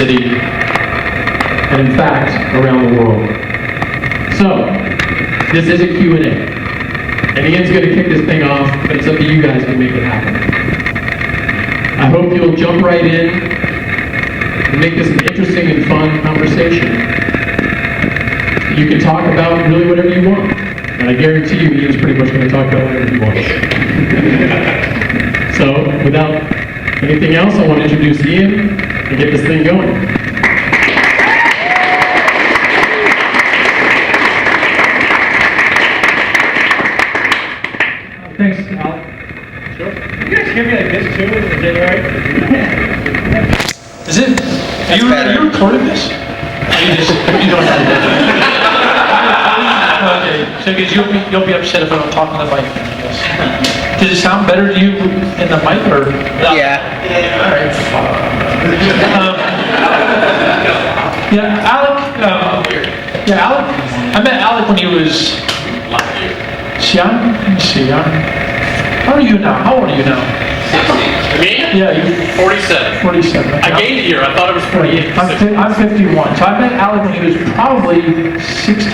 city, and in fact, around the world. So, this is a Q&A. And Ian's going to kick this thing off, but it's up to you guys to make it happen. I hope you'll jump right in and make this an interesting and fun conversation. You can talk about really whatever you want. And I guarantee you, Ian's pretty much going to talk about whatever he wants. So, without anything else, I want to introduce Ian and get this thing going. Thanks, Al. Sure. You guys hear me like this too? Is it alright? Is it? Are you recording this? Or you don't have to. Okay, so because you'll be upset if I don't talk on the mic. Does it sound better to you in the mic or? Yeah. Alright. Alec. Alec. I met Alec when he was. Xian? Let me see. How are you now? How old are you now? 60. Me? Yeah, you. 47. 47. I gained a year. I thought it was 48. I'm 51. So I met Alec when he was probably 16?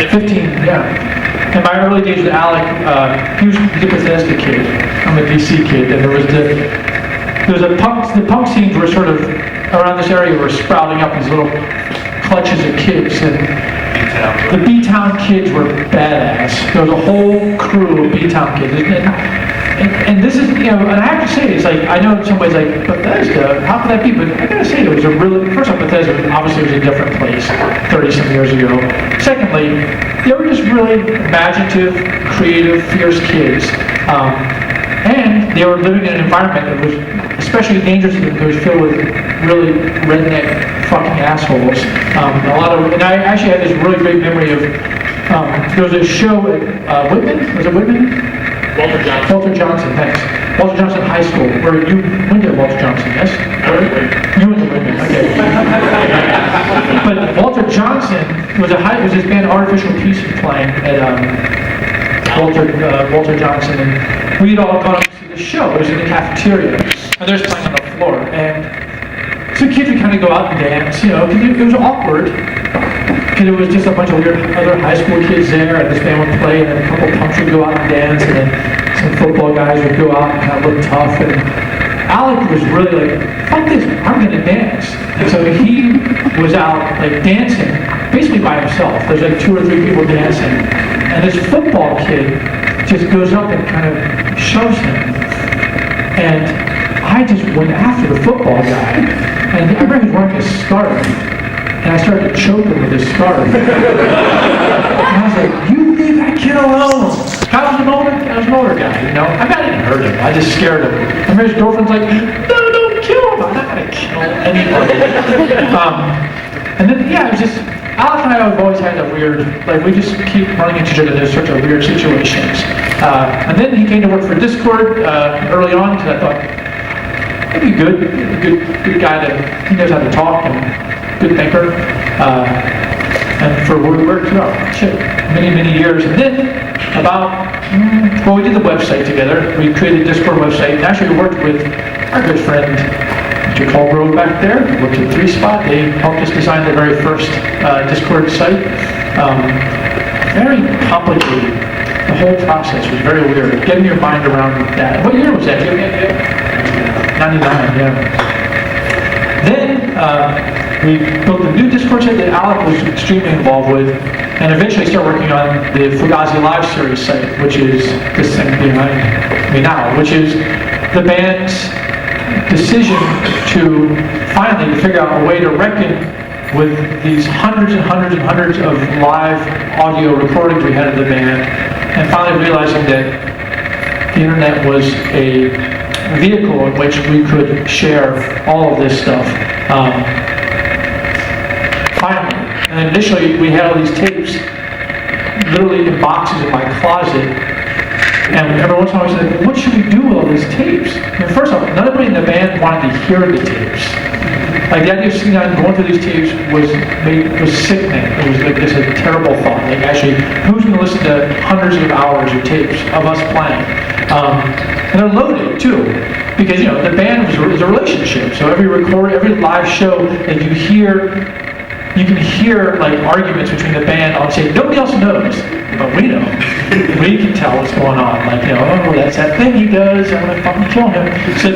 15, yeah. In my early days with Alec, he was a Bethesda kid. I'm a DC kid, and the punk scenes were sort of around this area were sprouting up these little clutches of kids, and the B-Town kids were badass. There was a whole crew of B-Town kids. And this is, and I have to say, it's like, I know in some ways, like, Bethesda, how could that be? But I gotta say, it was a really, first off, Bethesda obviously was a different place 30-some years ago. Secondly, they were just really imaginative, creative, fierce kids. And they were living in an environment that was especially dangerous to them because it was filled with really redneck fucking assholes. And I actually had this really great memory of, there was a show at Whitman, was it Whitman? Walter Johnson. Walter Johnson, thanks. Walter Johnson High School, where you went to Walter Johnson, yes? You went to Whitman, okay. But Walter Johnson was his band Artificial Peace was playing at Walter Johnson, and we'd all gone up to see the show. It was in the cafeteria, and they're just playing on the floor. And so kids would kind of go out and dance, because it was awkward. Because it was just a bunch of weird other high school kids there, and this band would play, and then a couple punks would go out and dance, and then some football guys would go out and kind of look tough. And Alec was really like, fuck this, I'm gonna dance. And so he was out like dancing, basically by himself. There's like 2 or 3 people dancing. And this football kid just goes up and kind of shoves him. And I just went after the football guy. And I remember he was wearing a scarf. And I started to choke him with his scarf. And I was like, you leave that kid alone. I was an older guy, I didn't hurt him. I just scared him. And his girlfriend's like, no, don't kill him. I'm not going to kill anybody. And then, it was just, Alec and I have always had a weird, we just keep running into each other in such weird situations. And then he came to work for Dischord early on, because I thought, he'd be good guy he knows how to talk, and good thinker. And for we worked many years. And then we did the website together. We created a Dischord website, and actually we worked with our good friend, Mr. Colgrove back there. We worked at 3Spot. They helped us design the very first Dischord site. Very complicated. The whole process was very weird. Getting your mind around that. What year was that? 99, yeah. Then we built a new Dischord site that Alec was extremely involved with, and eventually started working on the Fugazi Live Series site, which is this thing behind me now, which is the band's decision to finally figure out a way to reckon with these hundreds and hundreds of live audio recordings we had of the band, and finally realizing that the internet was a vehicle in which we could share all of this stuff. Finally. And initially we had all these tapes literally in boxes in my closet, And every once in a while we said, what should we do with all these tapes? I mean, first off, nobody in the band wanted to hear the tapes. Like the idea of sitting down and going through these tapes was sickening. It was like just a terrible thought. Like actually, who's going to listen to hundreds of hours of tapes of us playing? And they're loaded too, because the band was a relationship. So every recording, every live show that you can hear like arguments between the band on tape. Nobody else knows, but we know. We can tell what's going on. Like oh, that's that thing he does. I'm gonna fucking kill him. So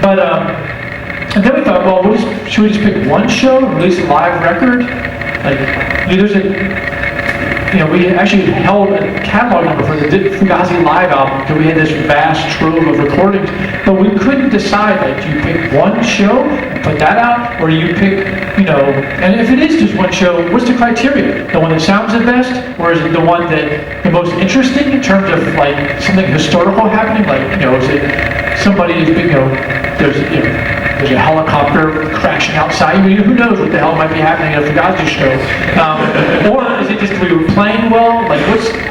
and then we thought, well, should we just pick one show and release a live record? Like, we actually held a catalog number for the Fugazi Live album because we had this vast trove of recordings, but we couldn't decide, like, do you pick one show and put that out, or do you pick, and if it is just one show, what's the criteria? The one that sounds the best, or is it the one that the most interesting in terms of, like, something historical happening? Like, is it somebody who's big, there's a helicopter crashing outside. Who knows what the hell might be happening at a Fugazi show? Or is it just we were playing well? Like,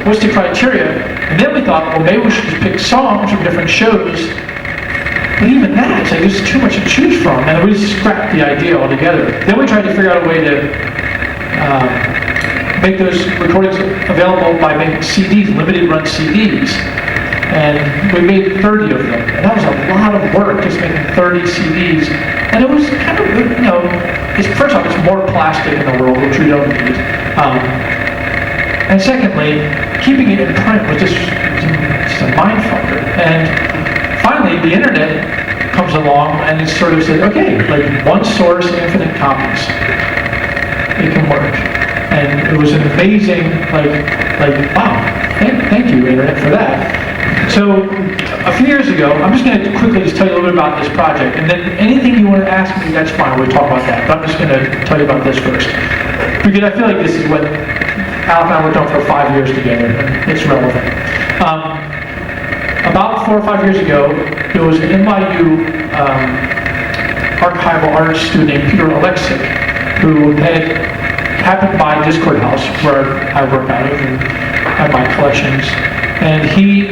what's the criteria? And then we thought, well, maybe we should just pick songs from different shows. But even that, it's like there's too much to choose from, and we just scrapped the idea altogether. Then we tried to figure out a way to make those recordings available by making CDs, limited run CDs. And we made 30 of them. And that was a lot of work, just making 30 CDs. And it was kind of, first off, it's more plastic in the world, which we don't need. And secondly, keeping it in print was just a mind fucker. And finally, the internet comes along and it sort of said, okay, like one source, infinite copies. It can work. And it was an amazing, wow, thank you, internet, for that. So, a few years ago, I'm just going to quickly just tell you a little bit about this project, and then anything you want to ask me, that's fine, we'll talk about that, but I'm just going to tell you about this first. Because I feel like this is what Alec and I worked on for 5 years together, and it's relevant. About 4 or 5 years ago, there was an NYU archival art student named Peter Alexic, who had happened by Dischord House, where I work out of, and had my collections. And he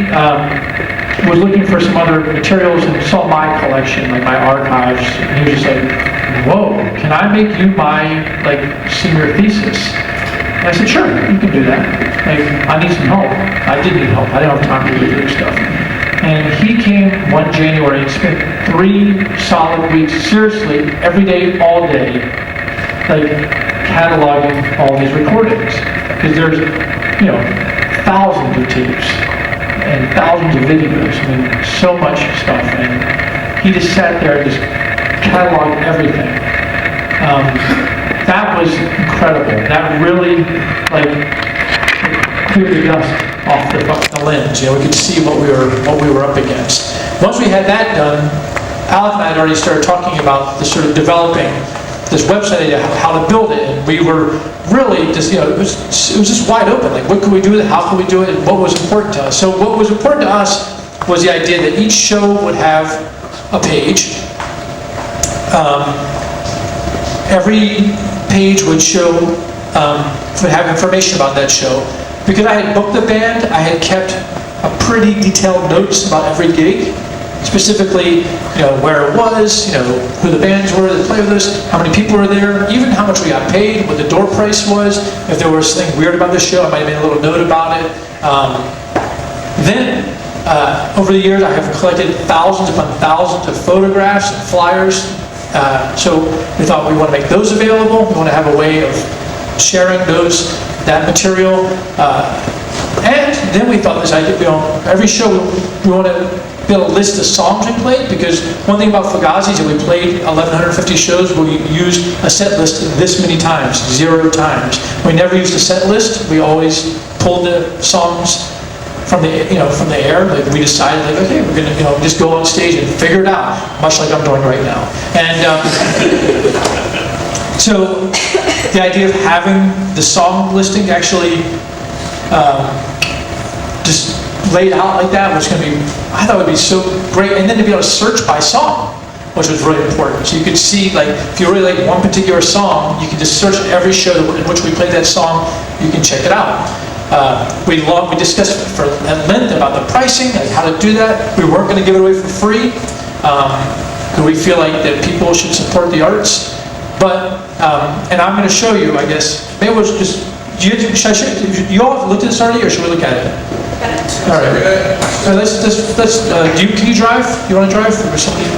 was looking for some other materials and saw my collection, like my archives, and he was just like, whoa, can I make you my, senior thesis? And I said, sure, you can do that. I need some help. I did need help. I didn't have time to do this stuff. And he came one January and spent 3 solid weeks, seriously, every day, all day, cataloging all these recordings. Because there's, thousands of tapes and thousands of videos. I mean, so much stuff. And he just sat there and just cataloged everything. That was incredible. That really, cleared the dust off the lens. We could see what we were up against. Once we had that done, Alec and I had already started talking about the sort of developing this website idea, how to build it, and we were really just, it was just wide open. Like, what could we do with it? How could we do it? And what was important to us? So what was important to us was the idea that each show would have a page. Every page would show, would have information about that show. Because I had booked the band, I had kept a pretty detailed notes about every gig. Specifically, where it was, who the bands were that played with us, how many people were there, even how much we got paid, what the door price was. If there was something weird about the show, I might have made a little note about it. Then, over the years, I have collected thousands upon thousands of photographs and flyers. So we thought we want to make those available. We want to have a way of sharing that material. And then we thought this idea, every show we want to build a list of songs we played, because one thing about Fugazi is that we played 1,150 shows where we used a set list this many times, 0 times. We never used a set list. We always pulled the songs from the air. We decided, okay, we're gonna just go on stage and figure it out, much like I'm doing right now. And so the idea of having the song listing actually just laid out like that was going to be, I thought it would be so great. And then to be able to search by song, which was really important. So you could see, if you really like one particular song, you can just search every show in which we played that song, you can check it out. We discussed at length about the pricing and how to do that. We weren't going to give it away for free because we feel like that people should support the arts. But and I'm going to show you, I guess. Maybe we'll just. You all have looked at this already, or should we look at it? All right. So let's. Can you drive? You want to drive, or somebody?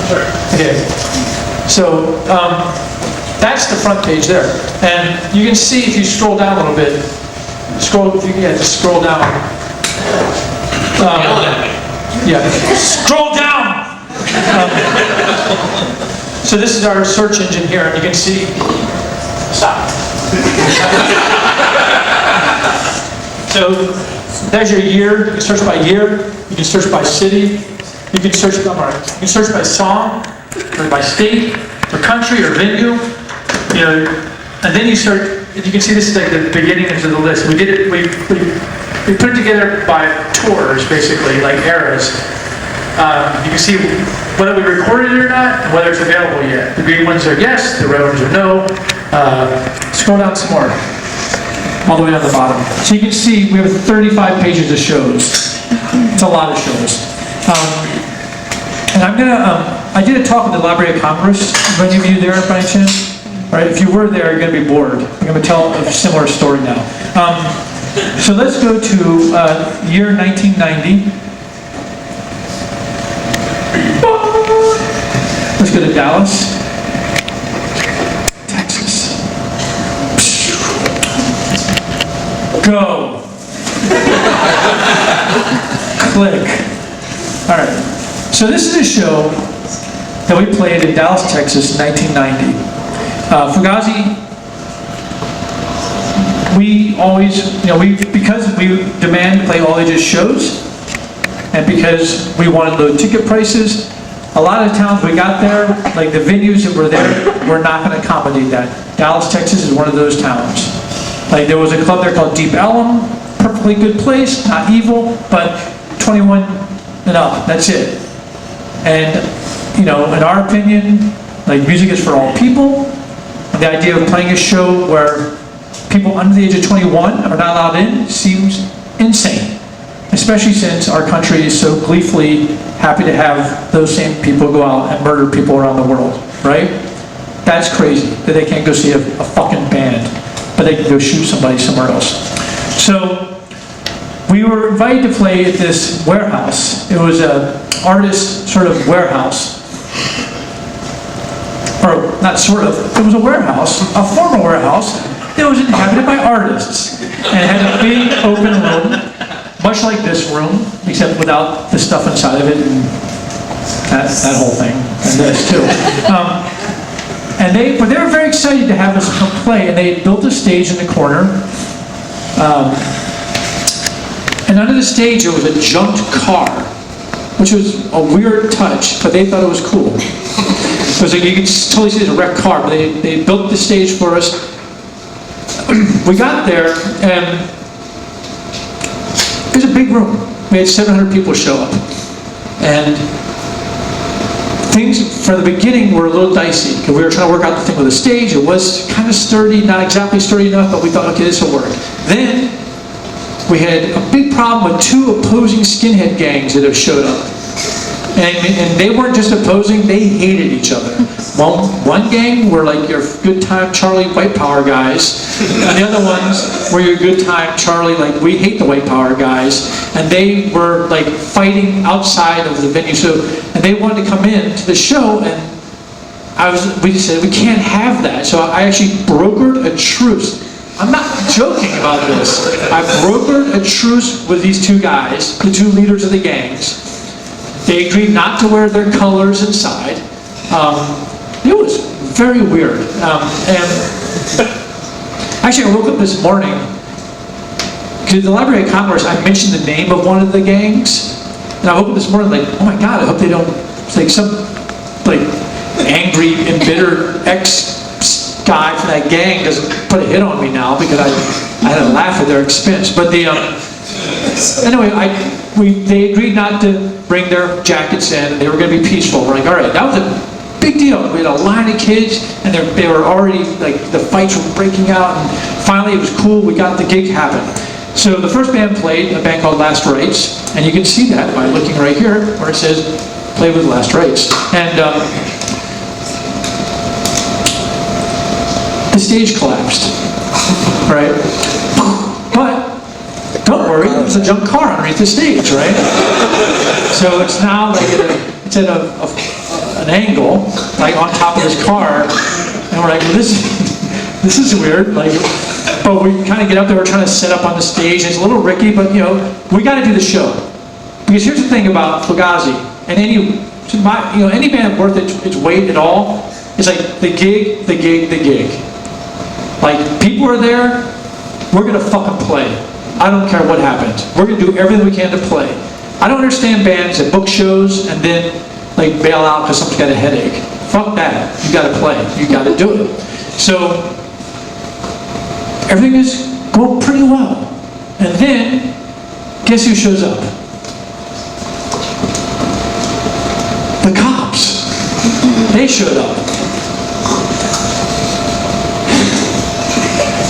Sure. Okay. So that's the front page there, and you can see if you scroll down a little bit. Just scroll down. Scroll down. So this is our search engine here, and you can see. Stop. So there's your year. You can search by year. You can search by city. You can search. You can search by song, or by state, or country, or venue. You know, and then you search. You can see this is like the beginning of the list. We did it. We put it together by tours, basically, like eras. You can see whether we recorded it or not, and whether it's available yet. The green ones are yes. The red ones are no. Scroll down some more, all the way down the bottom. So you can see we have 35 pages of shows. It's a lot of shows. And I'm gonna. I did a talk at the Library of Congress. Were any of you there by any chance? Right, if you were there, you're going to be bored. I'm going to tell a similar story now. So let's go to year 1990. Let's go to Dallas, Texas. Go. Click. All right. So this is a show that we played in Dallas, Texas, 1990. Fugazi, we always, because we demand play all ages shows, and because we wanted low ticket prices, a lot of towns we got there, like the venues that were there, were not going to accommodate that. Dallas, Texas is one of those towns. Like there was a club there called Deep Ellum, perfectly good place, not evil, but 21 and up, that's it. And, in our opinion, like music is for all people. The idea of playing a show where people under the age of 21 are not allowed in seems insane, especially since our country is so gleefully happy to have those same people go out and murder people around the world, right? That's crazy that they can't go see a fucking band, but they can go shoot somebody somewhere else. So we were invited to play at this warehouse. It was an artist sort of warehouse. Or not sort of, it was a warehouse, a former warehouse that was inhabited by artists and had a big open room, much like this room, except without the stuff inside of it and that whole thing, and this too. And they were very excited to have us come play, and they had built a stage in the corner. And under the stage there was a junked car, which was a weird touch, but they thought it was cool. Because you can totally see it's a wrecked car, but they built the stage for us. We got there, and it was a big room. We had 700 people show up. And things, from the beginning, were a little dicey, because we were trying to work out the thing with the stage. It was kind of sturdy, not exactly sturdy enough, but we thought, okay, this will work. Then, we had a big problem with two opposing skinhead gangs that have showed up. And they weren't just opposing, they hated each other. One gang were like your good time Charlie white power guys, and the other ones were your good time Charlie, like we hate the white power guys, and they were like fighting outside of the venue. So, and they wanted to come in to the show, and we just said we can't have that. So I actually brokered a truce. I'm not joking about this. I brokered a truce with these two guys, the two leaders of the gangs. They agreed not to wear their colors inside. It was very weird. And actually, I woke up this morning, because at the Library of Congress, I mentioned the name of one of the gangs. And I woke up this morning like, oh my God, I hope they don't, it's like some like angry, embittered ex-guy from that gang doesn't put a hit on me now, because I had to laugh at their expense. But anyway, they agreed not to bring their jackets in, and they were going to be peaceful. We're like, all right, that was a big deal. We had a line of kids, and they were already, like, the fights were breaking out, and finally it was cool. We got the gig happen. So the first band played, a band called Last Rites, and you can see that by looking right here where it says play with Last Rites. And the stage collapsed, right? But don't worry, there's a junk car underneath the stage, right? So it's now like it's at an angle, like on top of this car, and we're like, well, this is weird, like. But we kind of get up there, we're trying to set up on the stage, and it's a little rickety, but you know, we got to do the show. Because here's the thing about Fugazi, and any band worth its weight at all, is like the gig. Like, people are there, we're gonna fucking play. I don't care what happens. We're gonna do everything we can to play. I don't understand bands that book shows and then like bail out because someone's got a headache. Fuck that. You gotta play. You gotta do it. So, everything is going pretty well. And then, guess who shows up? The cops. They showed up.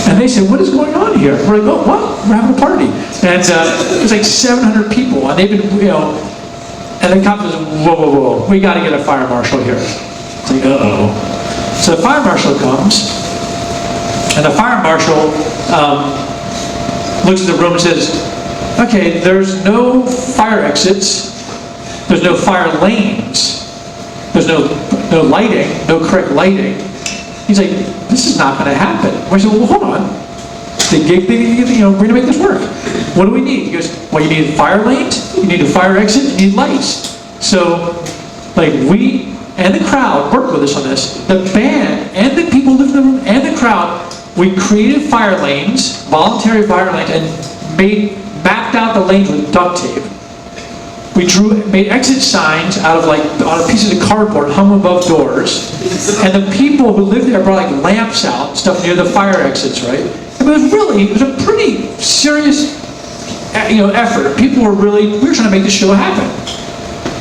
And they said, what is going on here? We're like, oh, what? We're having a party. And it was like 700 people. And they've been, you know, and the cop says, whoa, we got to get a fire marshal here. It's like, uh-oh. So the fire marshal comes. And the fire marshal looks at the room and says, okay, there's no fire exits, there's no fire lanes, there's no lighting, no correct lighting. He's like, this is not going to happen. We said, well, hold on. The gig thing, you know, we're going to make this work. What do we need? He goes, well, you need fire lanes, you need a fire exit, you need lights. So, like, we and the crowd worked with us on this. The band and the people who lived in the room and the crowd, we created fire lanes, voluntary fire lanes, and mapped out the lanes with duct tape. We made exit signs out of pieces of cardboard hung above doors. And the people who lived there brought like lamps out and stuff near the fire exits, right? And it was a pretty serious, effort. People were we were trying to make this show happen.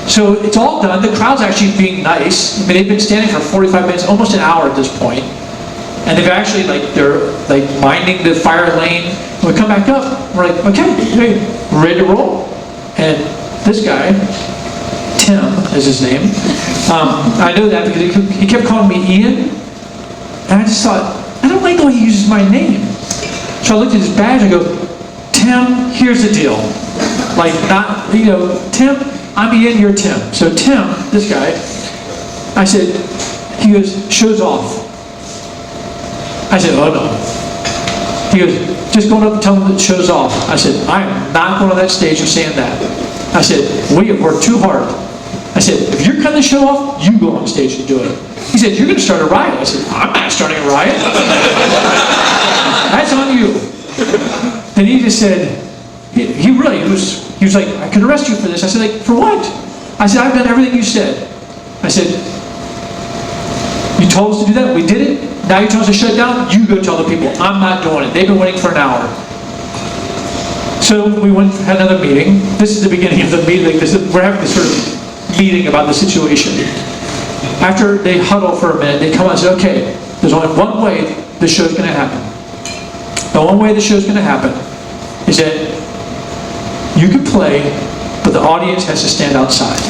So it's all done. The crowd's actually being nice. I mean, they've been standing for 45 minutes, almost an hour at this point. And they've actually, they're minding the fire lane. When we come back up, we're like, okay, we're ready to roll. And this guy, Tim is his name. I know that because he kept calling me Ian. And I just thought, I don't like the way he uses my name. So I looked at his badge and I go, Tim, here's the deal. Tim, I'm Ian, you're Tim. So Tim, this guy, I said, he goes, show's off. I said, oh no. He goes, just going up and tell them that show's off. I said, I am not going on that stage and saying that. I said, we have worked too hard. I said, if you're cutting the show off, you go on stage and do it. He said, you're going to start a riot. I said, I'm not starting a riot. That's on you. Then he just said, he was like, I could arrest you for this. I said, for what? I said, I've done everything you said. I said, you told us to do that, we did it. Now you told us to shut down, you go tell the people. I'm not doing it. They've been waiting for an hour. So we had another meeting. This is the beginning of the meeting. We're having this sort of meeting about the situation. After they huddle for a minute, they come out and say, okay, there's only one way this show's going to happen. The one way the show's going to happen is that you can play, but the audience has to stand outside.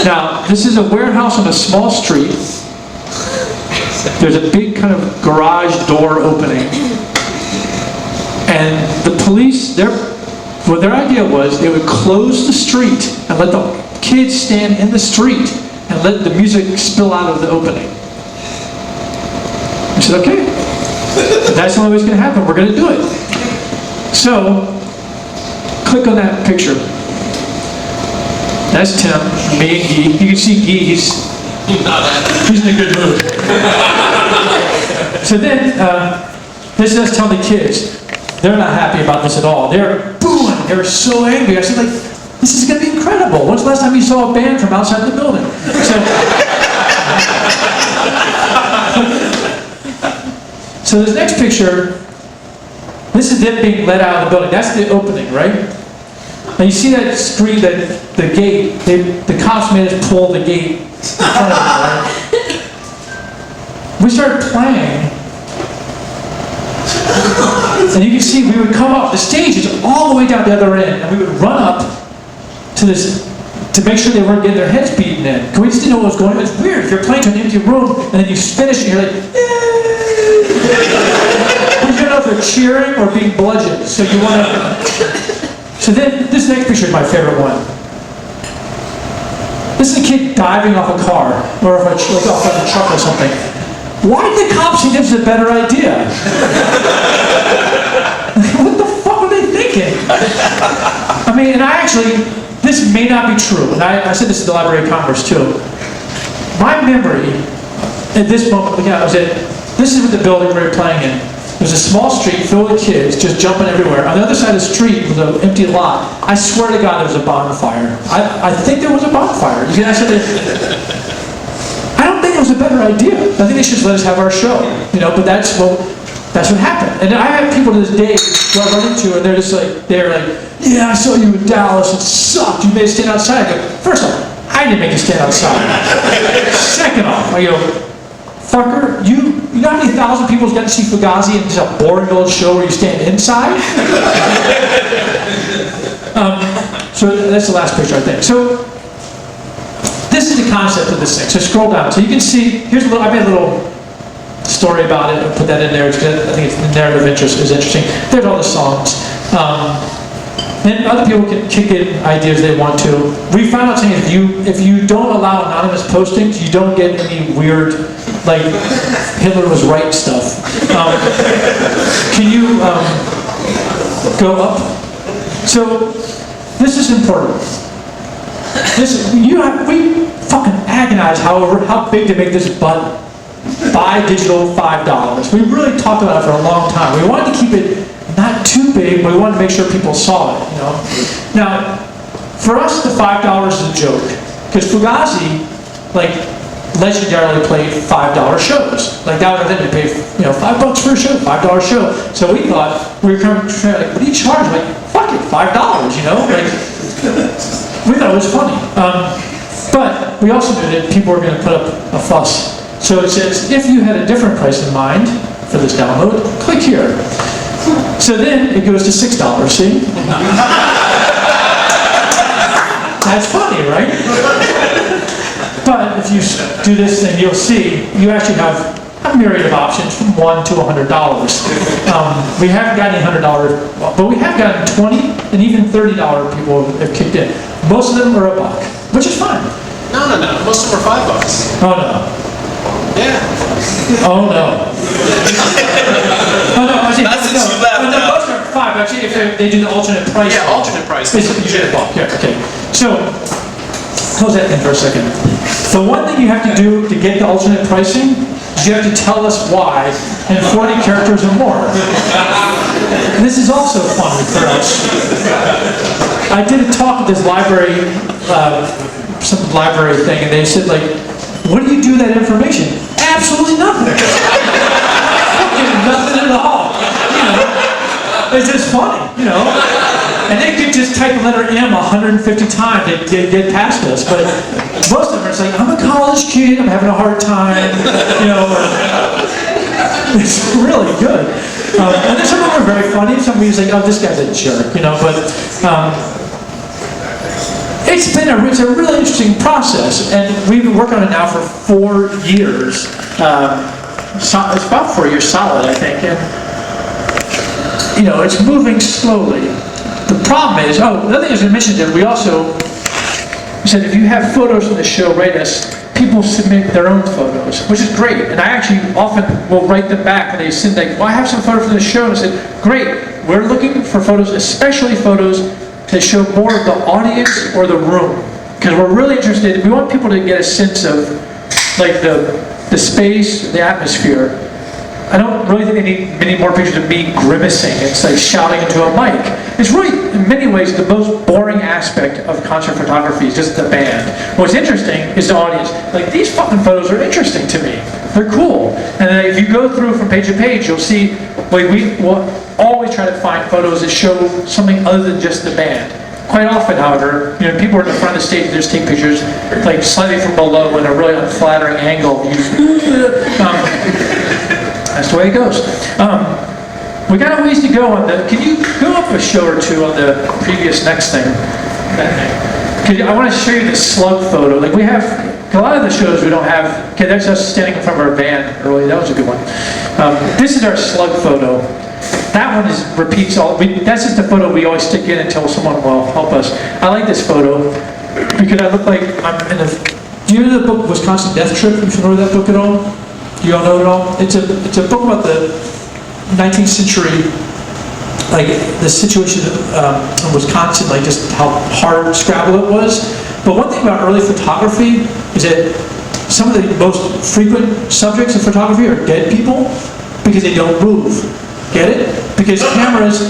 Now, this is a warehouse on a small street. There's a big kind of garage door opening. And the police, their idea was they would close the street and let the kids stand in the street and let the music spill out of the opening. I said, okay, if that's the only way it's going to happen, we're going to do it. So, click on that picture. That's Tim, me, and Guy. You can see Guy, he's in a good mood. So then, this is us telling the kids, they're not happy about this at all. They're booing, they're so angry. I said, this is going to be incredible. When's the last time you saw a band from outside the building? So this next picture, this is them being let out of the building. That's the opening, right? Now you see that screen, the gate, the cops made us pull the gate in front of them, right? We started playing, And you can see we would come up, the stage is all the way down the other end, and we would run up to this, to make sure they weren't getting their heads beaten in. Because we just didn't know what was going on. It's weird, if you're playing to an empty room, and then you finish and you're like, yay! You don't know if they're cheering or being bludgeoned, so you want to... So then, this next picture is my favorite one. This is a kid diving off a car, or like off of a truck or something. Why did the cops think this was a better idea? What the fuck were they thinking? I mean, and I actually, this may not be true, and I said this at the Library of Congress too. My memory, at this moment, again, this is what the building we were playing in. There's a small street filled with kids just jumping everywhere. On the other side of the street was an empty lot. I swear to God there was a bonfire. I think there was a bonfire. I don't think it was a better idea. I think they should let us have our show. You know, but that's what happened. And I have people to this day who I run into and they're like, yeah, I saw you in Dallas, it sucked. You made us stand outside. I go, first off, I didn't make you stand outside. Second off, I go, fucker, you know how many thousand people's got to see Fugazi and it's a boring old show where you stand inside? So that's the last picture, I think. So this is the concept of this thing. So scroll down. So you can see, I made a little story about it and put that in there. I think it's the narrative interest is interesting. There's all the songs. And other people can kick in ideas they want to. We found out saying if you don't allow anonymous postings, you don't get any weird, like Hitler was right stuff. Can you go up? So this is important. We fucking agonize how big to make this button. Buy digital $5. We really talked about it for a long time. We wanted to keep it not too big, but we wanted to make sure people saw it, you know. Now, for us, the $5 is a joke, because Fugazi, like, legendarily played $5 shows. Like, that would have been paid, you know, $5 for a show, $5 show. So we thought, we were kind of like, what do you charge? Like, fuck it, $5, you know? Like, we thought it was funny. But we also knew that people were going to put up a fuss. So it says, if you had a different price in mind for this download, click here. So then it goes to $6, see? That's funny, right? But if you do this, then you'll see you actually have a myriad of options from $1 to $100. We haven't gotten any $100, but we have gotten $20 and even $30 people have kicked in. Most of them are $1, which is fine. No. Most of them are $5. Oh no. Yeah. Oh no. Oh no, I see. That's since you left no, most are $5. Actually, if they do the alternate price. Yeah, alternate price. It's usually $1. Yeah, okay. So, close that in for a second. The one thing you have to do to get the alternate pricing is you have to tell us why in 40 characters or more. And this is also fun for us. I did a talk at this library, some library thing, and they said, like, what do you do with that information? Absolutely nothing. Nothing at all. You know, it's just funny, you know. And they could just type the letter M 150 times to get past us. But most of them are like, I'm a college kid, I'm having a hard time, you know. It's really good. And then some of them are very funny. Some of you like, oh, this guy's a jerk, you know. But it's a really interesting process, and we've been working on it now for 4 years. It's about 4 years solid, I think, and you know, it's moving slowly. The problem is, the other thing I was going to mention is we said if you have photos from the show, write us. People submit their own photos, which is great, and I actually often will write them back when they send like, well, I have some photos from the show, and I said, great, we're looking for photos, especially photos to show more of the audience or the room, because we're really interested. We want people to get a sense of like the space, the atmosphere. I don't really think they need many more pictures of me grimacing. It's like shouting into a mic. It's really, in many ways, the most boring aspect of concert photography is just the band. What's interesting is the audience. Like, these fucking photos are interesting to me. They're cool. And then if you go through from page to page, you'll see, like, we will always try to find photos that show something other than just the band. Quite often, however, you know, people are at the front of the stage and just take pictures, like, slightly from below in a really unflattering angle. That's the way it goes. We got a ways to go on the, can you go up a show or two on the previous next thing? That thing. Because I want to show you the slug photo. Like we have, a lot of the shows we don't have, okay, that's us standing in front of our van early, that was a good one. This is our slug photo. That one is repeats all, that's just the photo we always stick in until someone will help us. I like this photo because I look like I'm in a, do you know the book Wisconsin Death Trip? You familiar with that book at all? Do you all know it all? It's a book about the 19th century, like the situation in Wisconsin, like just how hard scrabble it was. But one thing about early photography is that some of the most frequent subjects of photography are dead people because they don't move. Get it? Because cameras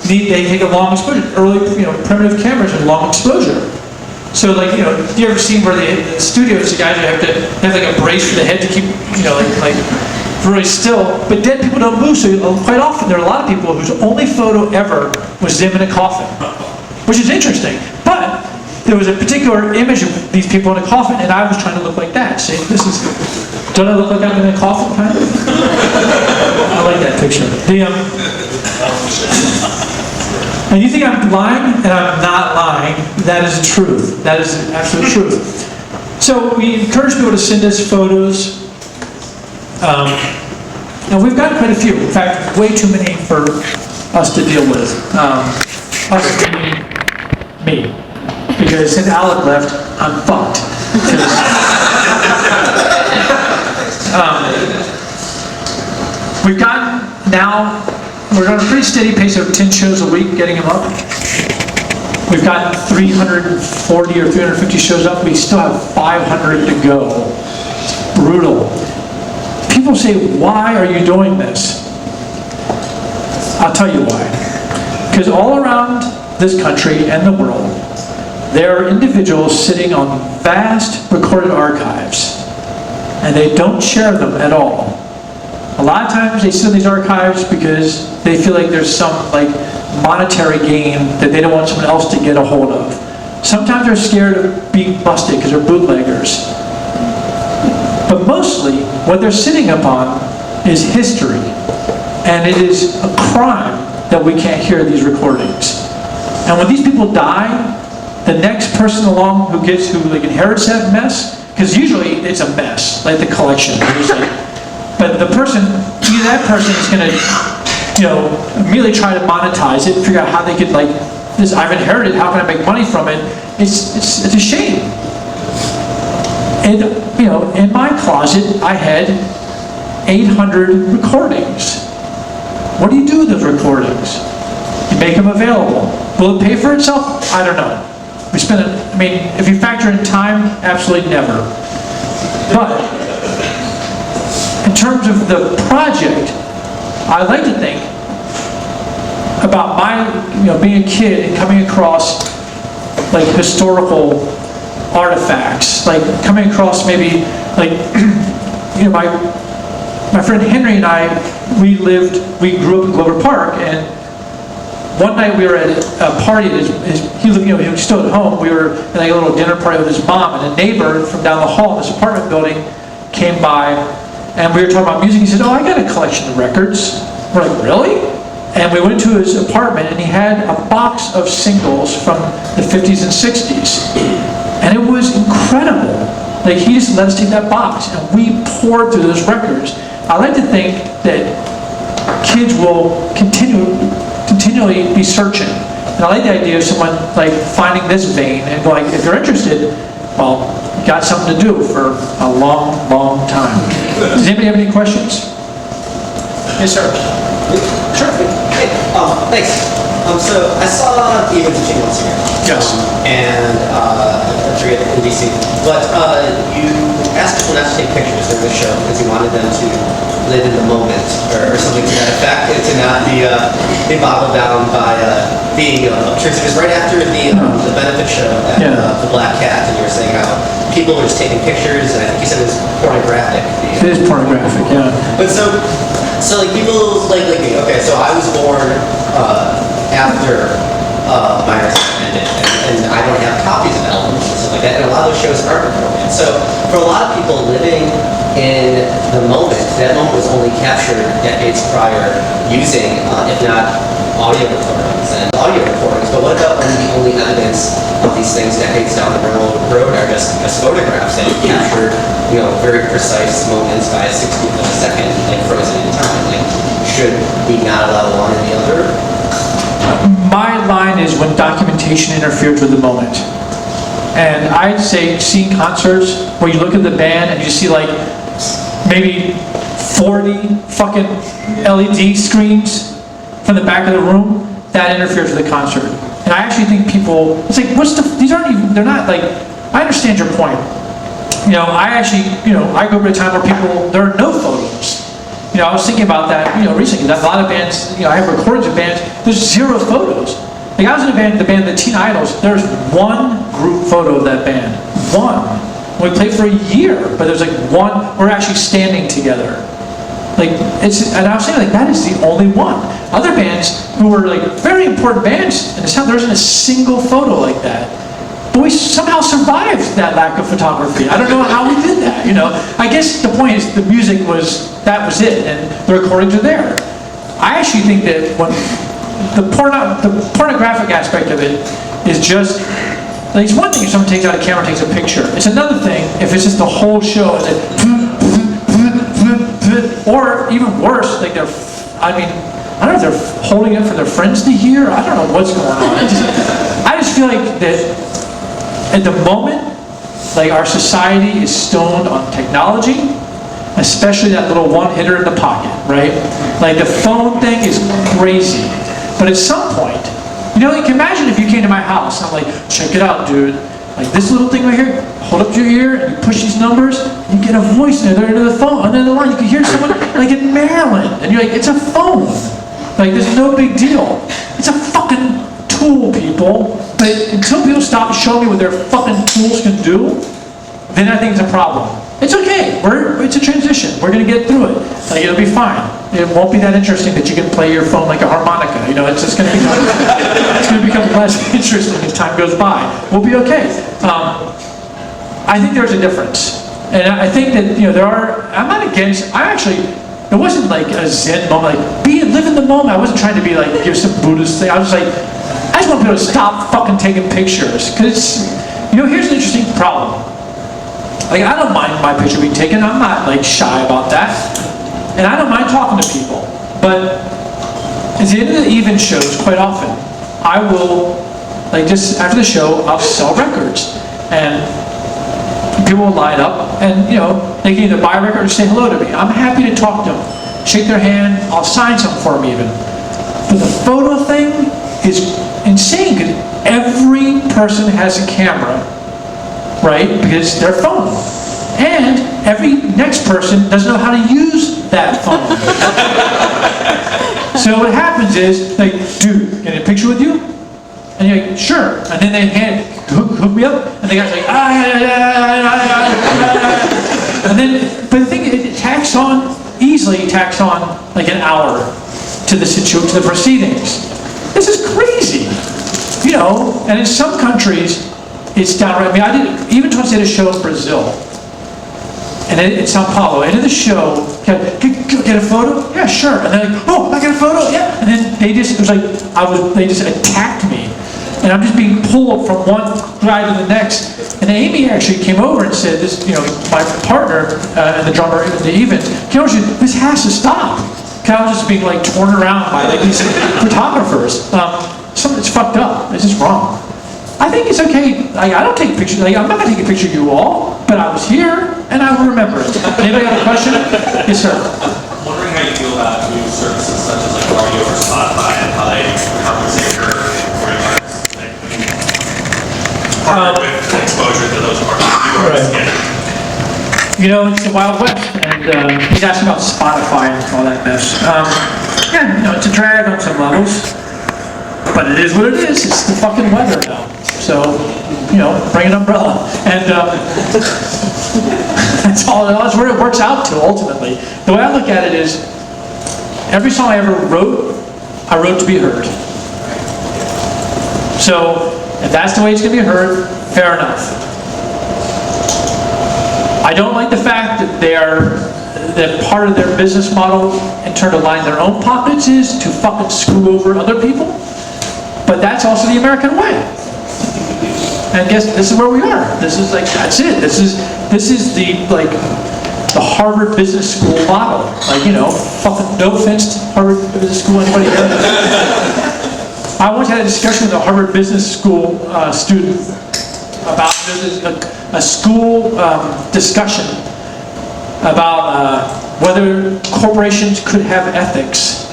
they take a long exposure. Early, primitive cameras are long exposure. So like, you ever seen where the studios, the guys have like a brace for the head to keep, like very still, but dead people don't move, so quite often there are a lot of people whose only photo ever was them in a coffin, which is interesting. But there was a particular image of these people in a coffin, and I was trying to look like that. See, this is, don't I look like I'm in a coffin, kind of? I like that picture. And you think I'm lying, and I'm not lying. That is the truth. That is the absolute truth. So we encourage people to send us photos. And we've got quite a few. In fact, way too many for us to deal with. Us meaning me. Because since Alec left, I'm fucked. We've gotten now, we're on a pretty steady pace of 10 shows a week, getting them up. We've gotten 340 or 350 shows up. We still have 500 to go. It's brutal. People say, why are you doing this? I'll tell you why. Because all around this country and the world, there are individuals sitting on vast recorded archives, and they don't share them at all. A lot of times they sit in these archives because they feel like there's some monetary gain that they don't want someone else to get a hold of. Sometimes they're scared of being busted because they're bootleggers. But mostly, what they're sitting upon is history. And it is a crime that we can't hear these recordings. And when these people die, the next person along who inherits that mess, because usually it's a mess, like the collection. But the person, either that person is going to, immediately try to monetize it, figure out how they could, this I've inherited, how can I make money from it? It's a shame. And, in my closet, I had 800 recordings. What do you do with those recordings? You make them available. Will it pay for itself? I don't know. We spend if you factor in time, absolutely never. But, in terms of the project, I like to think about being a kid and coming across historical artifacts, coming across maybe my friend Henry and I, we grew up in Glover Park, and one night we were at a party at he was still at home. We were at a little dinner party with his mom, and a neighbor from down the hall in this apartment building came by, and we were talking about music. He said, "Oh, I got a collection of records." We're like, "Really?" And we went to his apartment, and he had a box of singles from the 50s and 60s. And it was incredible. He just let us take that box, and we poured through those records. I like to think that kids will continually be searching. And I like the idea of someone finding this vein and going, if you're interested, well, you got something to do for a long, long time. Does anybody have any questions? Yes, sir. Sure. Hey, thanks. So I saw you went to Ching once again. Yes. And I forget in DC. But you asked people not to take pictures during the show because you wanted them to live in the moment or something to that effect, and to not be boggled down by being obtrusive. Because right after the benefit show at the Black Cat, and you were saying how people were just taking pictures, and I think you said it was pornographic. It is pornographic, yeah. But so people like me. Okay, so I was born after Myers ended, and I don't have copies of albums and stuff like like that, and a lot of those shows aren't recorded. So for a lot of people living in the moment, that moment was only captured decades prior using, if not audio recordings and audio recordings. But what about when the only evidence of these things decades down the road are just photographs that captured, very precise moments by a 60th of a second, like frozen in time? Like, should we not allow one or the other? My line is when documentation interferes with the moment. And I'd say seeing concerts where you look at the band and you see like maybe 40 fucking LED screens from the back of the room, that interferes with the concert. And I actually think people, it's like, these aren't even, they're not like, I understand your point. I grew up at a time where there are no photos. I was thinking about that, recently. That a lot of bands, I have recordings of bands, there's 0 photos. Like I was in the band, the Teen Idols, there's one group photo of that band. One. We played for a year, but there's like one, we're actually standing together. And I was saying that is the only one. Other bands who were like very important bands in the South, there isn't a single photo like that. But we somehow survived that lack of photography. I don't know how we did that, I guess the point is the music that was it, and the recordings are there. I actually think that when the pornographic aspect of it is just, like, it's one thing if someone takes out a camera and takes a picture. It's another thing if it's just the whole show, or even worse, like I don't know if they're holding it for their friends to hear. I don't know what's going on. I just feel like that at the moment, like our society is stoned on technology, especially that little one-hitter in the pocket, right? Like the phone thing is crazy. But at some point, you can imagine if you came to my house and I'm like, check it out, dude. Like this little thing right here, hold up to your ear and you push these numbers, and you get a voice in there into the phone, on the other line. You can hear someone like in Maryland, and you're like, it's a phone. Like there's no big deal. It's a fucking tool, people. But until people stop showing me what their fucking tools can do, then I think it's a problem. It's okay. It's a transition. We're gonna get through it. Like it'll be fine. It won't be that interesting that you can play your phone like a harmonica. It's just gonna become less interesting as time goes by. We'll be okay. I think there's a difference, and I think that there are. I'm not against. It wasn't like a Zen moment. Like live in the moment. I wasn't trying to be like give some Buddhist thing. I was like, I just want people to stop fucking taking pictures, because here's an interesting problem. Like I don't mind my picture being taken. I'm not like shy about that, and I don't mind talking to people. But at the end of the even shows, quite often, I will just after the show, I'll sell records, and people will line up, and they can either buy a record or say hello to me. I'm happy to talk to them, shake their hand. I'll sign something for them even. But the photo thing is insane because every person has a camera. Right? Because it's their phone. And every next person doesn't know how to use that phone. So what happens is, like, dude, get a picture with you? And you're like, sure. And then they hook me up, and the guy's like, and then, but the thing is, it tacks on like an hour to the proceedings. This is crazy. And in some countries, it's downright. I did even once did a show in Brazil, and in Sao Paulo. End of the show, get a photo? Yeah, sure. And they're like, oh, I got a photo? Yeah. And then they just attacked me, and I'm just being pulled from one guy to the next. And Amy actually came over and said, "This, my partner and the drummer in the event, came over and said, this has to stop." Because I was just being like torn around by like these photographers. It's fucked up. It's just wrong. I think it's okay. I don't take pictures. I'm not going to take a picture of you all, but I was here and I will remember it. Anybody got a question? Yes, sir. I'm wondering how you feel about new services such as like audio or Spotify and how they compensate for your artists. Partner with exposure to those artists. Right. It's the Wild West, and he's asking about Spotify and all that mess. It's a drag on some levels, but it is what it is. It's the fucking weather now. So, bring an umbrella. And that's where it works out to, ultimately. The way I look at it is, every song I ever wrote, I wrote to be heard. So, if that's the way it's going to be heard, fair enough. I don't like the fact that part of their business model in turn to line their own pockets is to fucking screw over other people. But that's also the American way. And guess this is where we are. This is like, that's it. This is the Harvard Business School model. Like, you know, fucking no offense to Harvard Business School, anybody here? I once had a discussion with a Harvard Business School student about a school discussion about whether corporations could have ethics.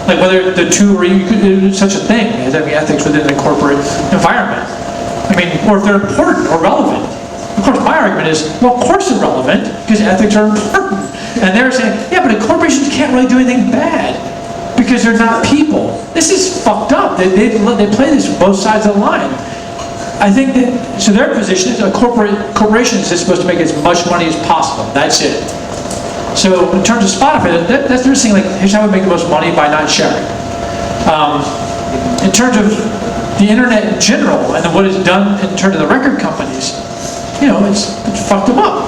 Like whether the two, or you could do such a thing as having ethics within a corporate environment. I mean, or if they're important or relevant. Of course, my argument is, well, of course they're relevant, because ethics are important. And they're saying, yeah, but corporations can't really do anything bad, because they're not people. This is fucked up. They play this both sides of the line. I think that, so their position is a corporation is just supposed to make as much money as possible. That's it. So in terms of Spotify, that's they're saying, like, here's how we make the most money by not sharing. In terms of the internet in general, and what is done in terms of the record companies, you know, it's fucked them up.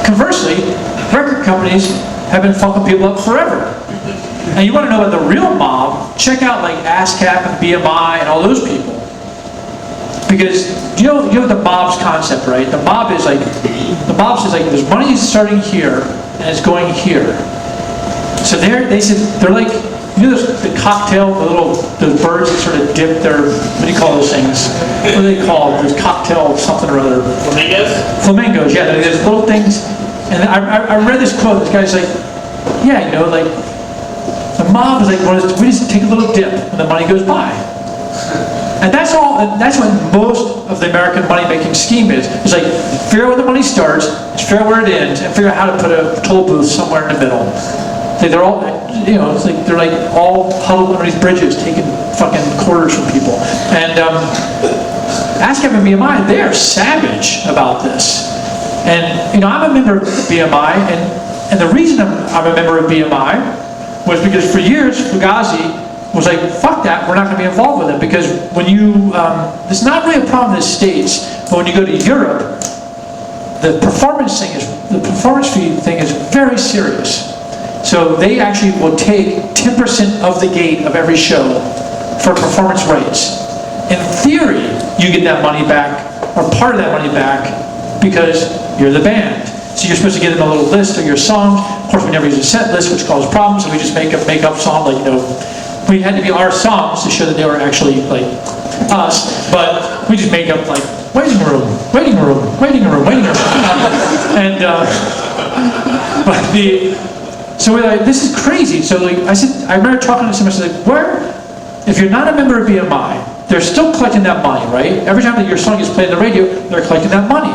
Conversely, record companies have been fucking people up forever. And you want to know about the real mob, check out like ASCAP and BMI and all those people. Because you know the mob's concept, right? The mob says like there's money starting here and it's going here. So they said they're like, you know the cocktail, those birds that sort of dip their, what do you call those things? What are they called? There's cocktail something or other. Flamingos? Flamingos, yeah. There's little things. And I read this quote. This guy's like, yeah, you know, like the mob is like, we just take a little dip and the money goes by. And that's all. That's what most of the American money-making scheme is. It's like figure out where the money starts, figure out where it ends, and figure out how to put a toll booth somewhere in the middle. They're all, you know, it's like they're like all huddled underneath bridges, taking fucking quarters from people. And ASCAP and BMI, they are savage about this. And you know, I'm a member of BMI, and the reason I'm a member of BMI was because for years Fugazi was like, fuck that, we're not going to be involved with it, because when you, it's not really a problem in the States, but when you go to Europe, the performance fee thing is very serious. So they actually will take 10% of the gate of every show for performance rights. In theory, you get that money back, or part of that money back, because you're the band. So you're supposed to give them a little list of your songs. Of course, we never use a set list, which causes problems, so we just make up songs, like, you know, we had to be our songs to show that they were actually, like, us, but we just make up, like, waiting room, waiting room, waiting room, waiting room. And, but so we're like, this is crazy. So like, I remember talking to someone, I said, like, if you're not a member of BMI, they're still collecting that money, right? Every time that your song is played on the radio, they're collecting that money.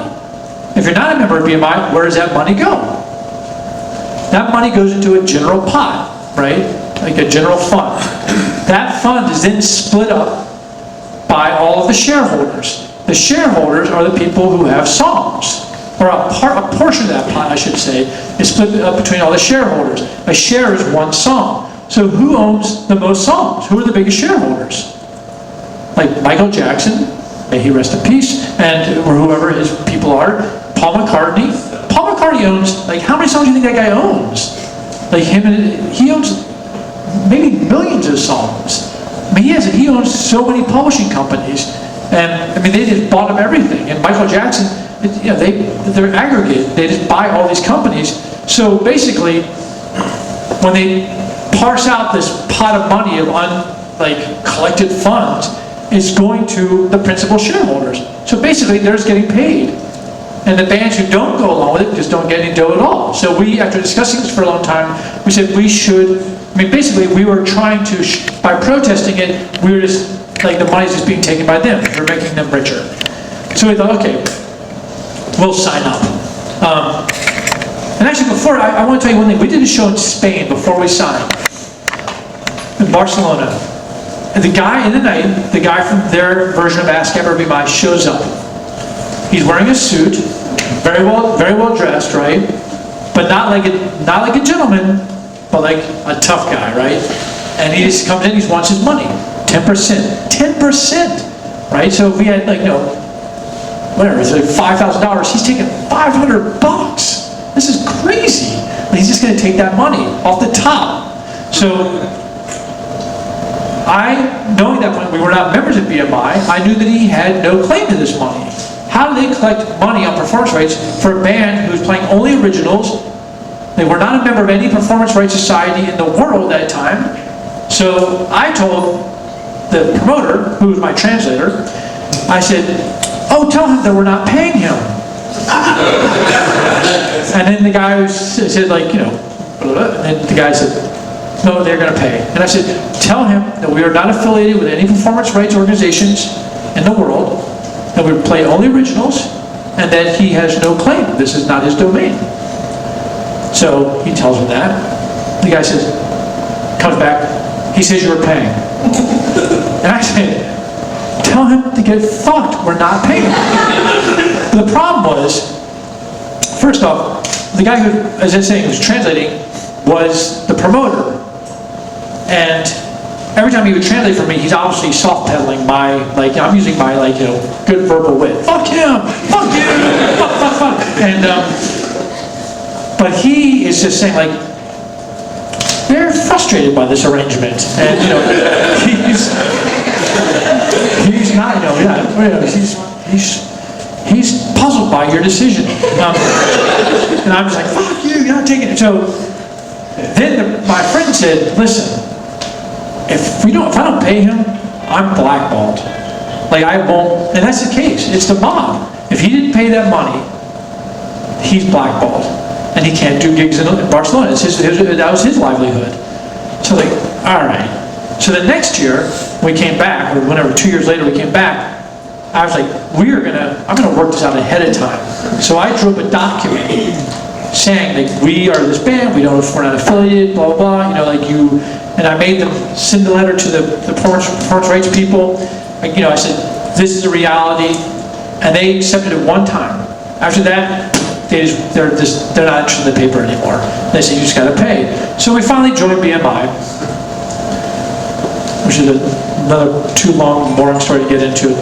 If you're not a member of BMI, where does that money go? That money goes into a general pot, right? Like a general fund. That fund is then split up by all of the shareholders. The shareholders are the people who have songs. Or a portion of that pot, I should say, is split up between all the shareholders. A share is one song. So who owns the most songs? Who are the biggest shareholders? Like Michael Jackson, may he rest in peace, or whoever his people are. Paul McCartney. Paul McCartney owns, like, how many songs do you think that guy owns? Like he owns maybe millions of songs. I mean, he owns so many publishing companies. And I mean, they just bought up everything. And Michael Jackson, you know, they're aggregated. They just buy all these companies. So basically, when they parse out this pot of money of collected funds, it's going to the principal shareholders. So basically, they're just getting paid. And the bands who don't go along with it just don't get any dough at all. So we, after discussing this for a long time, we said we should, I mean, basically we were trying to, by protesting it, we were just, like, the money's just being taken by them. We're making them richer. So we thought, okay, we'll sign up. And actually before, I want to tell you one thing. We did a show in Spain before we signed, in Barcelona. And the guy in the night, the guy from their version of ASCAP or BMI shows up. He's wearing a suit, very well dressed, right? But not like a gentleman, but like a tough guy, right? And he just comes in, he wants his money, 10%, right? So if we had, like, you know, whatever, it's like $5,000. He's taking $500. This is crazy. But he's just going to take that money off the top. So knowing that when we were not members of BMI, I knew that he had no claim to this money. How do they collect money on performance rights for a band who's playing only originals? They were not a member of any performance rights society in the world at that time. So I told the promoter, who was my translator, I said, oh, tell him that we're not paying him. And then the guy said, like, you know, and the guy said, no, they're going to pay. And I said, tell him that we are not affiliated with any performance rights organizations in the world, that we play only originals, and that he has no claim. This is not his domain. So he tells him that. The guy says, comes back, he says you were paying. And I said, tell him to get fucked, we're not paying him. The problem was, first off, the guy who, as I was saying, was translating was the promoter. And every time he would translate for me, he's obviously soft-pedaling my, like, I'm using my, like, you know, good verbal wit. Fuck him! Fuck you! Fuck. And, but he is just saying, like, they're frustrated by this arrangement. And, you know, he's not, you know, he's puzzled by your decision. And I was like, fuck you, you're not taking it. So then my friend said, listen, if I don't pay him, I'm blackballed. Like, I won't, and that's the case. It's the mob. If he didn't pay that money, he's blackballed. And he can't do gigs in Barcelona. That was his livelihood. So like, all right. So the next year, we came back, or whenever, 2 years later we came back, I was like, I'm gonna work this out ahead of time. So I drew up a document saying, like, we are this band, we're not affiliated, blah, blah, blah, you know, like you, and I made them send a letter to the performance rights people. Like, you know, I said, this is the reality, and they accepted it one time. After that, they're not interested in the paper anymore. They said, you just gotta pay. So we finally joined BMI, which is another too long, boring story to get into.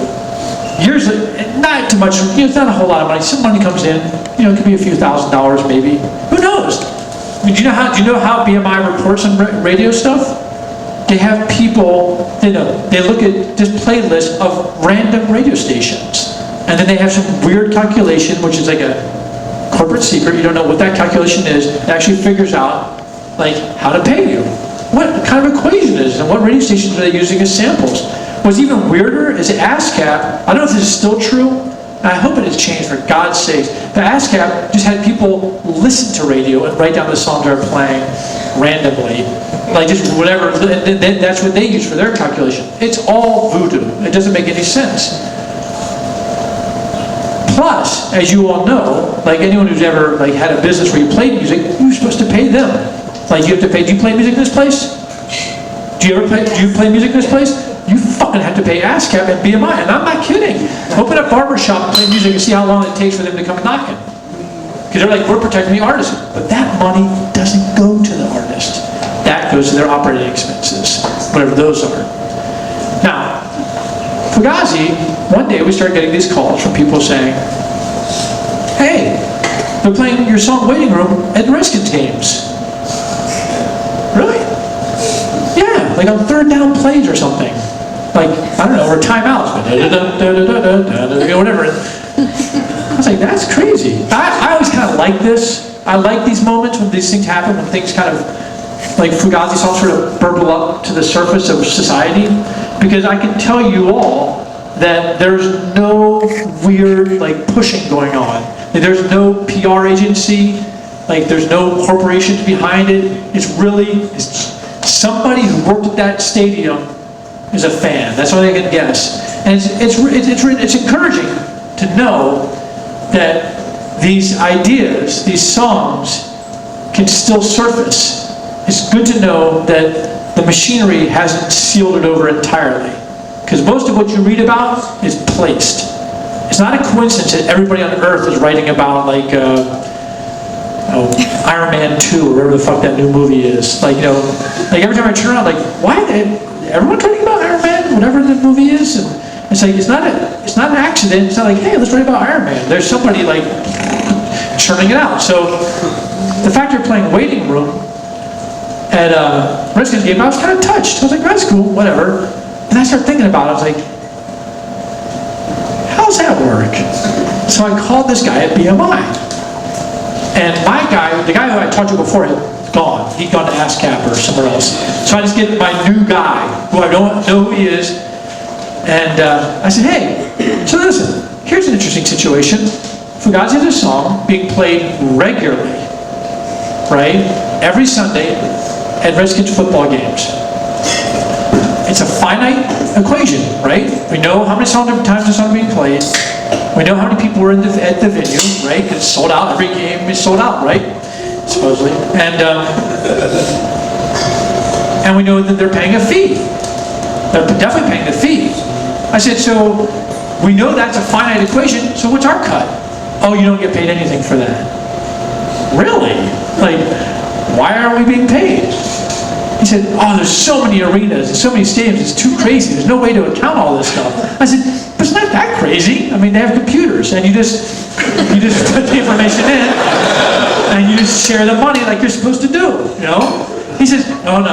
Years, not too much, you know, it's not a whole lot of money. Some money comes in, you know, it could be a few $1,000s maybe. Who knows? I mean, do you know how BMI reports on radio stuff? They have people, they look at just playlists of random radio stations. And then they have some weird calculation, which is like a corporate secret. You don't know what that calculation is. It actually figures out, like, how to pay you. What kind of equation it is, and what radio stations are they using as samples. What's even weirder is ASCAP. I don't know if this is still true. I hope it has changed, for God's sakes. The ASCAP just had people listen to radio and write down the songs they're playing randomly. Like, just whatever, that's what they use for their calculation. It's all voodoo. It doesn't make any sense. Plus, as you all know, like anyone who's ever like had a business where you played music, you're supposed to pay them. Like, you have to pay, do you play music in this place? Do you play music in this place? You fucking have to pay ASCAP and BMI, and I'm not kidding. Open a barbershop and play music and see how long it takes for them to come knocking. Because they're like, we're protecting the artist. But that money doesn't go to the artist. That goes to their operating expenses, whatever those are. Now, Fugazi, one day we started getting these calls from people saying, hey, they're playing your song Waiting Room at Redskins games. Really? Yeah, like on third down plays or something. Like, I don't know, or timeouts, whatever. I was like, that's crazy. I always kind of like this. I like these moments when these things happen, when things kind of, like Fugazi songs sort of burble up to the surface of society. Because I can tell you all that there's no weird, like, pushing going on. Like, there's no PR agency. Like, there's no corporations behind it. It's somebody who worked at that stadium is a fan. That's all I can guess. And it's encouraging to know that these ideas, these songs, can still surface. It's good to know that the machinery hasn't sealed it over entirely. Because most of what you read about is placed. It's not a coincidence that everybody on Earth is writing about, like, Iron Man 2 or whatever the fuck that new movie is. Like, you know, like every time I turn around, like, why is everyone talking about Iron Man, whatever the movie is? And It's like, it's not an accident. It's not like, hey, let's write about Iron Man. There's somebody like churning it out. So the fact you're playing waiting room at a Redskins game, I was kind of touched. I was like, that's cool, whatever. And I started thinking about it. I was like, how's that work? So I called this guy at BMI. And my guy, the guy who I talked to before, had gone. He'd gone to ASCAP or somewhere else. So I just get my new guy, who I don't know who he is. And I said, hey, so listen, here's an interesting situation. Fugazi is a song being played regularly, right? Every Sunday at Redskins football games. It's a finite equation, right? We know how many times the song is being played. We know how many people were at the venue, right? It's sold out. Every game is sold out, right? Supposedly. And we know that they're paying a fee. They're definitely paying a fee. I said, so we know that's a finite equation, so what's our cut? Oh, you don't get paid anything for that. Really? Like, why aren't we being paid? He said, oh, there's so many arenas and so many stadiums, it's too crazy. There's no way to account all this stuff. I said, but it's not that crazy. I mean, they have computers, and you just put the information in, and you just share the money like you're supposed to do, you know? He says, no,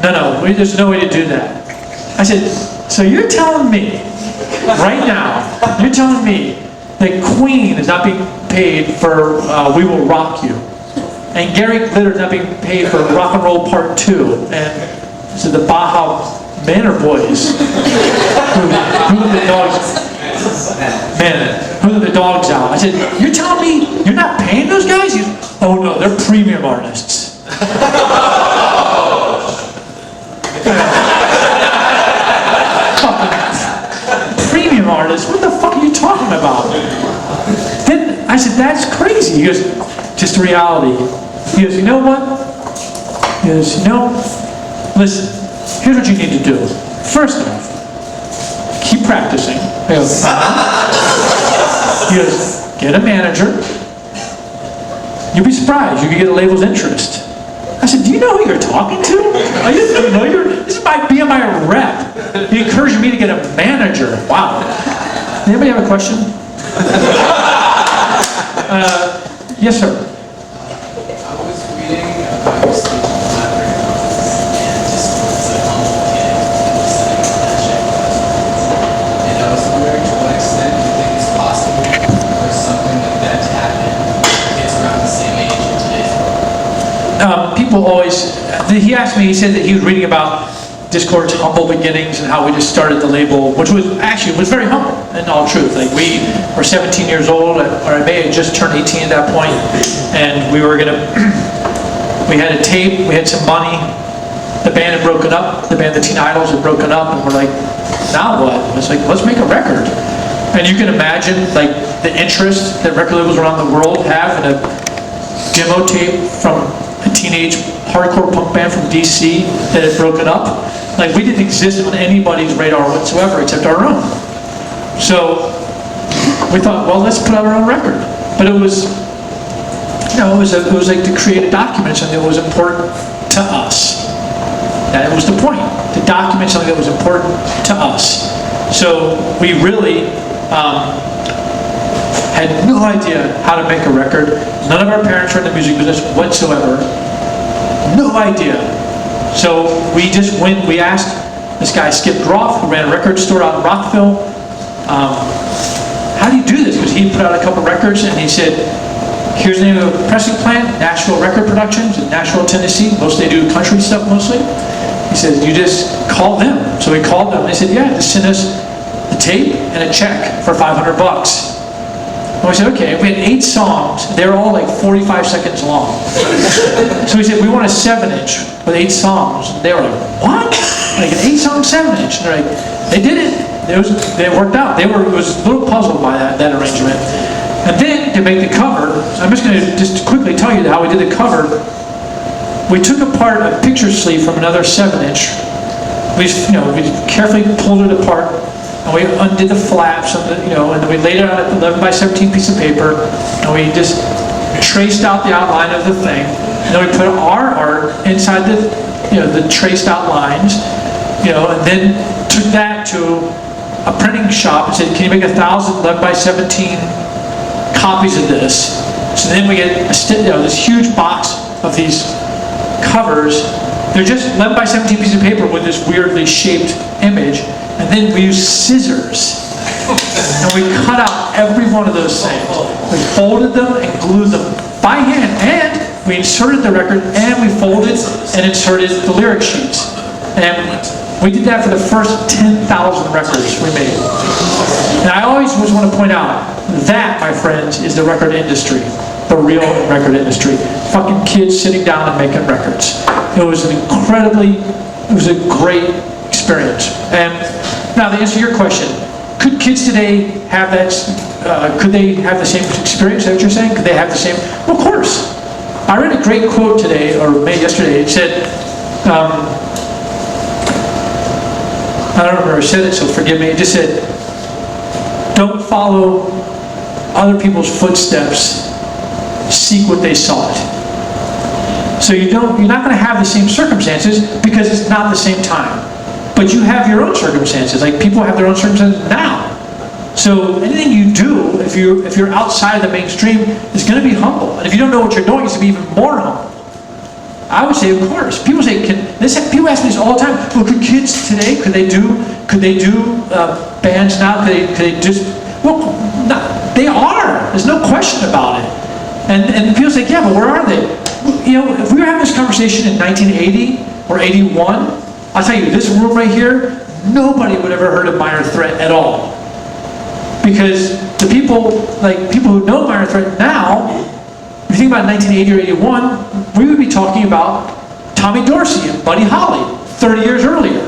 there's no way to do that. I said, so you're telling me, right now, you're telling me that Queen is not being paid for We Will Rock You, and Gary Glitter is not being paid for Rock and Roll Part 2, and so the Baja Manor Boys, who let the dogs out. I said, you're telling me you're not paying those guys? Oh no, they're premium artists. Premium artists? What the fuck are you talking about? Then I said, that's crazy. He goes, just reality. He goes, you know what? He goes, listen, here's what you need to do. First off, keep practicing. He goes, get a manager. You'll be surprised. You can get a label's interest. I said, do you know who you're talking to? This is my BMI rep. He encouraged me to get a manager. Wow. Anybody have a question? Yes, sir. I was reading about your sleep collaborating process, and just it's a humble kid sitting on that check. And I was wondering to what extent do you think it's possible for something like that to happen kids around the same age in today's world? People always, he asked me, he said that he was reading about Dischord's humble beginnings and how we just started the label, which was very humble in all truth. Like, we were 17 years old, or I may have just turned 18 at that point, and we had a tape, we had some money, the band had broken up, the Teen Idols had broken up, and we're like, now what? It's like, let's make a record. And you can imagine, like, the interest that record labels around the world have in a demo tape from a teenage hardcore punk band from DC that had broken up. Like, we didn't exist on anybody's radar whatsoever except our own. So we thought, well, let's put out our own record. But it was, it was like to create a document, something that was important to us. That was the point, to document something that was important to us. So we really had no idea how to make a record. None of our parents were in the music business whatsoever. No idea. So we just went, we asked this guy, Skip Groff, who ran a record store out in Rockville, how do you do this? Because he put out a couple records, and he said, here's the name of the pressing plant, Nashville Record Productions in Nashville, Tennessee. They do country stuff mostly. He said, you just call them. So we called them, and they said, yeah, just send us the tape and a check for $500. And we said, okay, we had 8 songs. They were all like 45 seconds long. So we said, we want a 7-inch with 8 songs. And they were like, what? Like an 8-song 7-inch? And they're like, they did it. They worked out. It was a little puzzled by that arrangement. And then to make the cover, I'm just going to just quickly tell you how we did the cover. We took apart a picture sleeve from another 7-inch. We carefully pulled it apart. And we undid the flaps, and then we laid it on an 11 by 17 piece of paper, and we just traced out the outline of the thing. And then we put our art inside the traced out lines, and then took that to a printing shop and said, can you make 1,000 11 by 17 copies of this? So then we get this huge box of these covers. They're just 11 by 17 pieces of paper with this weirdly shaped image. And then we use scissors. And we cut out every one of those things. We folded them and glued them by hand. And we inserted the record and we folded and inserted the lyric sheets. And we did that for the first 10,000 records we made. And I always just want to point out, that, my friends, is the record industry. The real record industry. Fucking kids sitting down and making records. It was a great experience. And now to answer your question, could kids today have that, could they have the same experience? Is that what you're saying? Could they have the same? Well, of course. I read a great quote today, or maybe yesterday. It said, I don't remember who said it, so forgive me. It just said, don't follow other people's footsteps, seek what they sought. So you're not going to have the same circumstances because it's not the same time. But you have your own circumstances. Like people have their own circumstances now. So anything you do, if you're outside of the mainstream, is going to be humble. And if you don't know what you're doing, it's going to be even more humble. I would say, of course. People say, people ask me this all the time. Well, could kids today, could they do bands now? Could they just? Well, no, they are. There's no question about it. And people say, yeah, but where are they? You know, if we were having this conversation in 1980 or 81, I'll tell you, this room right here, nobody would have ever heard of Minor Threat at all. Because the people who know Minor Threat now, if you think about 1980 or 81, we would be talking about Tommy Dorsey and Buddy Holly 30 years earlier.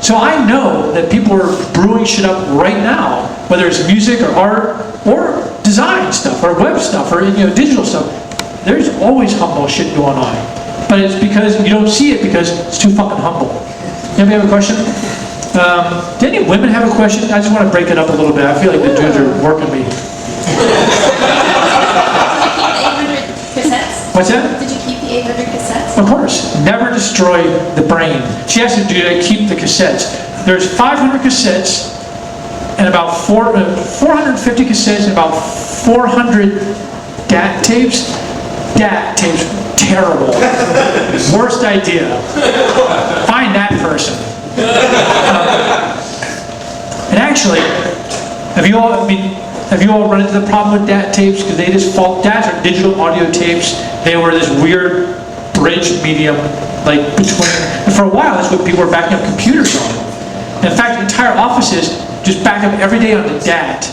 So I know that people are brewing shit up right now, whether it's music or art or design stuff or web stuff or digital stuff. There's always humble shit going on. But it's because you don't see it because it's too fucking humble. Anybody have a question? Do any women have a question? I just want to break it up a little bit. I feel like the dudes are working me. Cassettes? What's that? Did you keep the 800 cassettes? Of course. Never destroy the brain. She has to keep the cassettes. There's 500 cassettes and about 450 cassettes and about 400 DAT tapes. DAT tapes, terrible. Worst idea. Find that person. And actually, have you all run into the problem with DAT tapes? Because they just fall. DATs are digital audio tapes. They were this weird bridge medium, like between. And for a while, that's what people were backing up computers on. In fact, entire offices just back up every day on the DAT.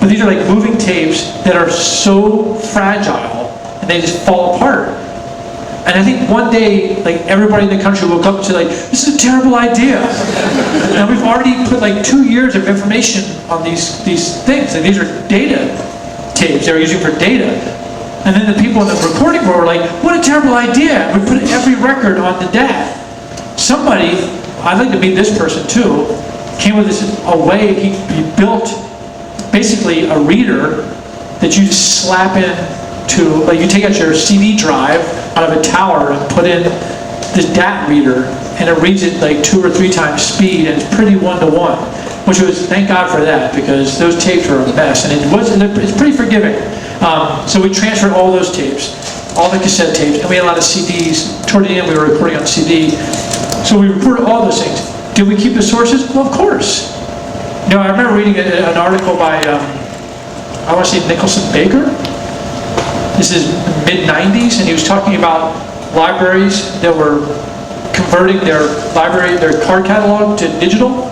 But these are like moving tapes that are so fragile, and they just fall apart. And I think one day, like everybody in the country woke up and said, like, this is a terrible idea. And we've already put like 2 years of information on these things. And these are data tapes they were using for data. And then the people in the recording world were like, what a terrible idea. We put every record on the DAT. Somebody, I'd like to meet this person too, came with a way, he built basically a reader that you just slap in to, like you take out your CD drive out of a tower and put in this DAT reader, and it reads it like 2 or 3 times speed, and it's pretty one-to-one, which was, thank God for that, because those tapes were a mess, and it's pretty forgiving. So we transferred all those tapes, all the cassette tapes, and we had a lot of CDs. Toward the end, we were recording on CD. So we recorded all those things. Did we keep the sources? Well, of course. You know, I remember reading an article by, I want to say Nicholson Baker. This is mid-90s, and he was talking about libraries that were converting their card catalog to digital.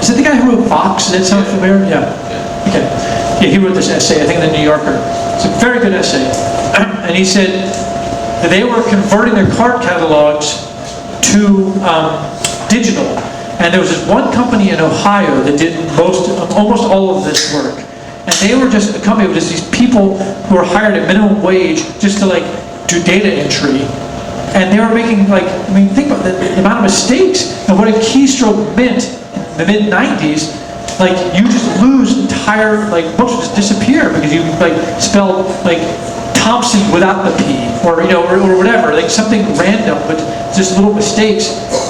Is it the guy who wrote Vox? Does that sound familiar? Yeah. Okay. Yeah, he wrote this essay, I think in the New Yorker. It's a very good essay. And he said that they were converting their card catalogs to digital. And there was this one company in Ohio that did almost all of this work. And they were just a company with just these people who were hired at minimum wage just to like do data entry. And they were making like, I mean, think about the amount of mistakes and what a keystroke meant in the mid-90s. Like you just lose entire, like books just disappear because you like spelled like Thompson without the P, or or whatever, like something random, but just little mistakes.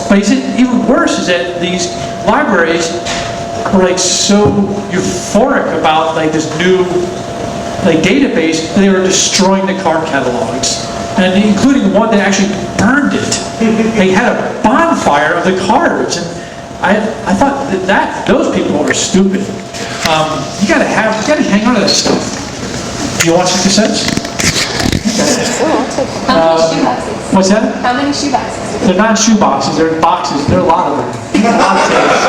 But he said even worse is that these libraries were like so euphoric about like this new like database that they were destroying the card catalogs, and including one that actually burned it. They had a bonfire of the cards, and I thought that those people are stupid. You gotta hang on to that stuff. You want 50 cents? How many shoeboxes? What's that? How many shoeboxes? They're not shoeboxes, they're boxes. There are a lot of them. A lot of tapes.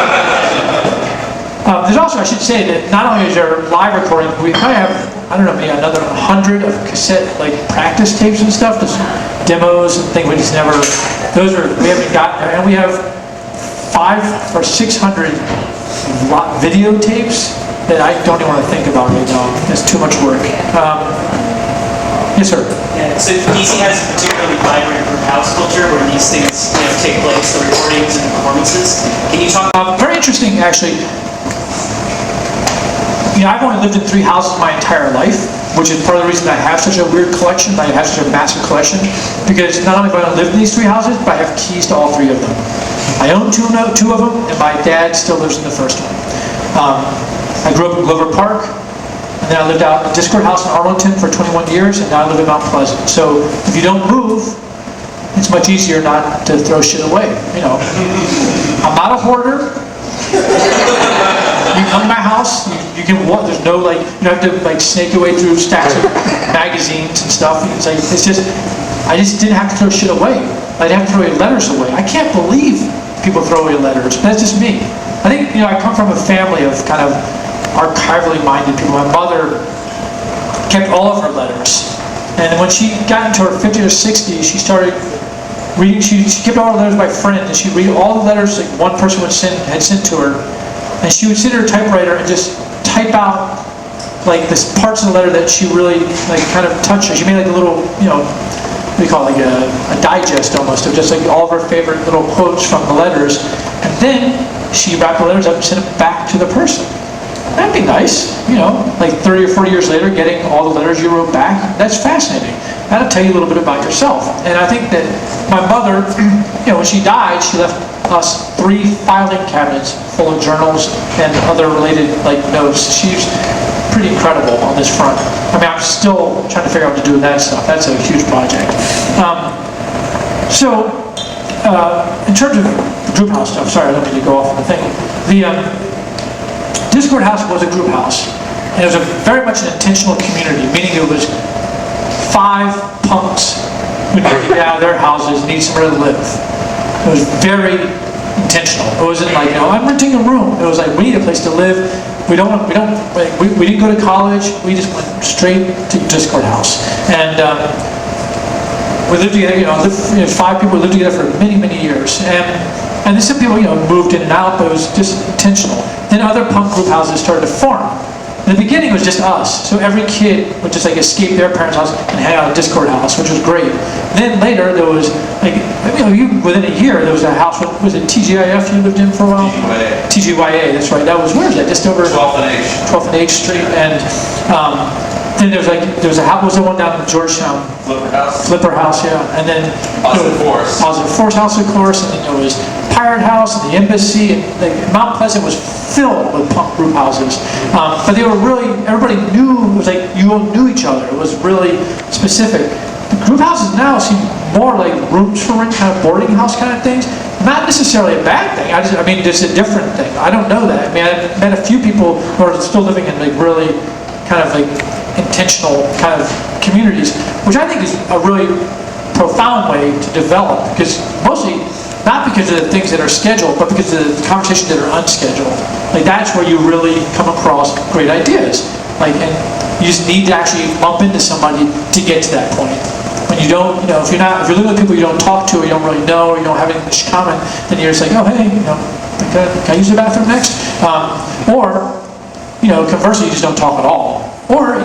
There's also, I should say, that not only is there live recording, we probably have, I don't know, maybe another 100 of cassette, like, practice tapes and stuff. There's demos and things we just never, we haven't gotten, and we have 500 or 600 videotapes that I don't even want to think about right now. It's too much work. Yes, sir. Yeah, so DC has a particularly vibrant group house culture where these things take place, the recordings and performances. Can you talk about? Very interesting, actually. I've only lived in 3 houses my entire life, which is part of the reason I have such a weird collection, I have such a massive collection, because not only do I live in these 3 houses, but I have keys to all 3 of them. I own two of them, and my dad still lives in the first one. I grew up in Glover Park, and then I lived out in Dischord House in Arlington for 21 years, and now I live in Mount Pleasant. So if you don't move, it's much easier not to throw shit away. I'm not a hoarder. You come to my house, you can walk, there's no like, you don't have to like snake your way through stacks of magazines and stuff. It's just, I just didn't have to throw shit away. I didn't have to throw away letters away. I can't believe people throw away letters, but that's just me. I think, I come from a family of kind of archivally minded people. My mother kept all of her letters. And when she got into her 50s or 60s, she started reading, she kept all her letters by friends, and she'd read all the letters that one person had sent to her. And she would sit at her typewriter and just type out like the parts of the letter that she really like kind of touched her. She made like a little, what do you call it, like a digest almost of just like all of her favorite little quotes from the letters. And then she wrapped the letters up and sent it back to the person. That'd be nice, like 30 or 40 years later, getting all the letters you wrote back. That's fascinating. That'll tell you a little bit about yourself. And I think that my mother, when she died, she left us 3 filing cabinets full of journals and other related like notes. She's pretty incredible on this front. I mean, I'm still trying to figure out what to do with that stuff. That's a huge project. In terms of the group house stuff, sorry, I don't mean to go off on the thing. The Dischord House was a group house, and it was very much an intentional community, meaning it was 5 punks who needed to get out of their houses, need somewhere to live. It was very intentional. It wasn't like, I'm renting a room. It was like, we need a place to live. We didn't go to college. We just went straight to Dischord House. And we lived together, 5 people lived together for many, many years. And then some people, moved in and out, but it was just intentional. Then other punk group houses started to form. In the beginning, it was just us. So every kid would just like escape their parents' house and hang out at Dischord House, which was great. Then later, there was like, within a year, there was a house. Was it TGIF you lived in for a while? TGYA, that's right. That was, where is that? Just over 12th and H. 12th and H Street. And then there was a house. Was there one down in Georgetown? Flipper House, yeah. And then Austin Force House, of course. And then there was Pirate House and the Embassy. And like, Mount Pleasant was filled with punk group houses. But they were really, everybody knew, it was like you all knew each other. It was really specific. The group houses now seem more like rooms for rent, kind of boarding house kind of things. Not necessarily a bad thing. I mean, it's a different thing. I don't know that. I mean, I've met a few people who are still living in like really kind of like intentional kind of communities, which I think is a really profound way to develop, because mostly not because of the things that are scheduled, but because of the conversations that are unscheduled. Like that's where you really come across great ideas. Like, and you just need to actually bump into somebody to get to that point. When you don't, if you're living with people you don't talk to, or you don't really know, or you don't have anything in common, then you're just like, oh hey, can I use the bathroom next? Or, conversely, you just don't talk at all. Or,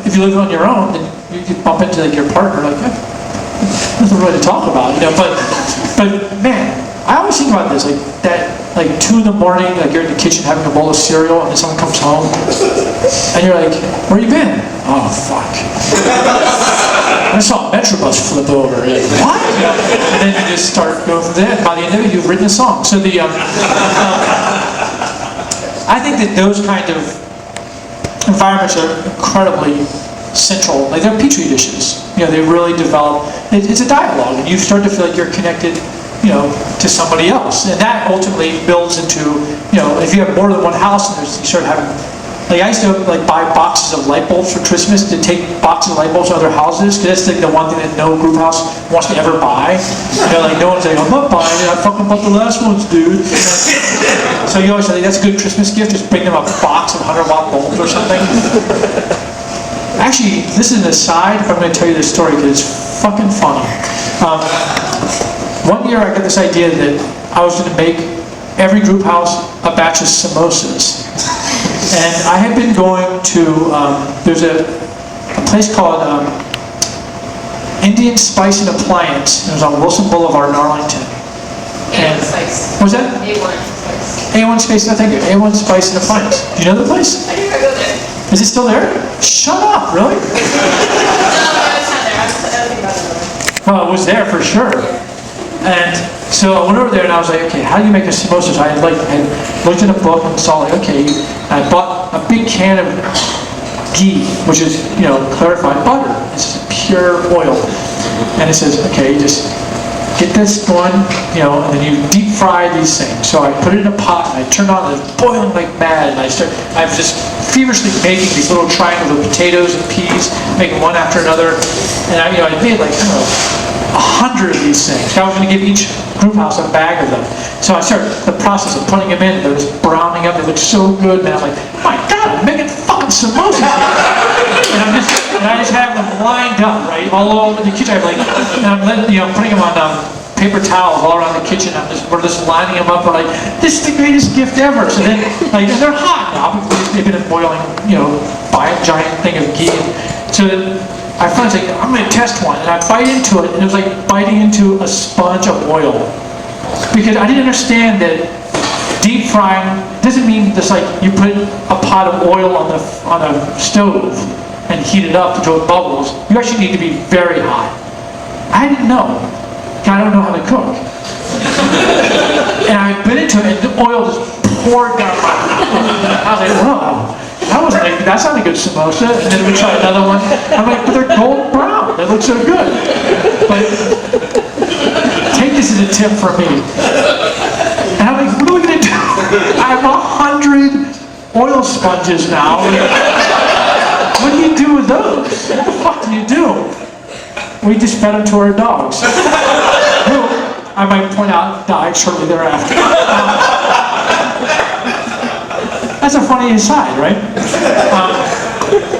if you live on your own, then you bump into like your partner, like, nothing really to talk about, But man, I always think about this, like that, like 2 in the morning, like you're in the kitchen having a bowl of cereal, and then someone comes home, and you're like, where you been? Oh fuck! I saw a Metrobus flip over. Like, what? And then you just start going from there. By the end of it, you've written a song. So the I think that those kind of environments are incredibly central. Like they're petri dishes. You know, they really develop. It's a dialogue, and you start to feel like you're connected, you know, to somebody else, and that ultimately builds into, you know, if you have more than one house, and you start having. Like I used to like buy boxes of light bulbs for Christmas to take boxes of light bulbs to other houses, because that's like the one thing that no group house wants to ever buy. You know, like no one's like, I'm not buying it, I fucking bought the last ones, dude. So you always say, that's a good Christmas gift, just bring them a box of 100-watt bulbs or something. Actually, this is an aside, but I'm going to tell you this story because it's fucking funny. One year I got this idea that I was going to make every group house a batch of samosas. And I had been going to, there's a place called Indian Spice and Appliance. It was on Wilson Boulevard in Arlington. And what was that? A1 Spice, no thank you. A1 Spice and Appliance. Do you know the place? I think I go there. Is it still there? Shut up, really? No, it's not there. I was thinking about it. Well, it was there for sure. And so I went over there and I was like, okay, how do you make a samosa? So I had looked in a book and saw like, okay, I bought a big can of ghee, which is, you know, clarified butter. It's pure oil. And it says, okay, you just get this going, you know, and then you deep fry these things. So I put it in a pot and I turned on, and it's boiling like mad. And I was just feverishly making these little triangles of potatoes and peas, making one after another. And I made like, I don't know, 100 of these things. I was going to give each group house a bag of them. So I started the process of putting them in. They're just browning up. They look so good, man. I'm like, oh my God, I'm making fucking samosas here. And I just have them lined up, right, all over the kitchen. I'm putting them on paper towels all around the kitchen. We're just lining them up. We're like, this is the greatest gift ever. So then, like, and they're hot now because they've been boiling, you know, by a giant thing of ghee. So I finally like, I'm going to test one, and I bite into it, and it was like biting into a sponge of oil. Because I didn't understand that deep frying doesn't mean just like you put a pot of oil on a stove and heat it up until it bubbles. You actually need to be very hot. I didn't know. I don't know how to cook. And I bit into it, and the oil just poured down my mouth. I was like, whoa. That's not a good samosa. And then we try another one. I'm like, but they're gold brown. They look so good. But take this as a tip from me. And I'm like, what are we going to do? I have 100 oil sponges now. What do you do with those? What the fuck do you do? We just fed them to our dogs. Who, I might point out, died shortly thereafter. That's a funny aside, right?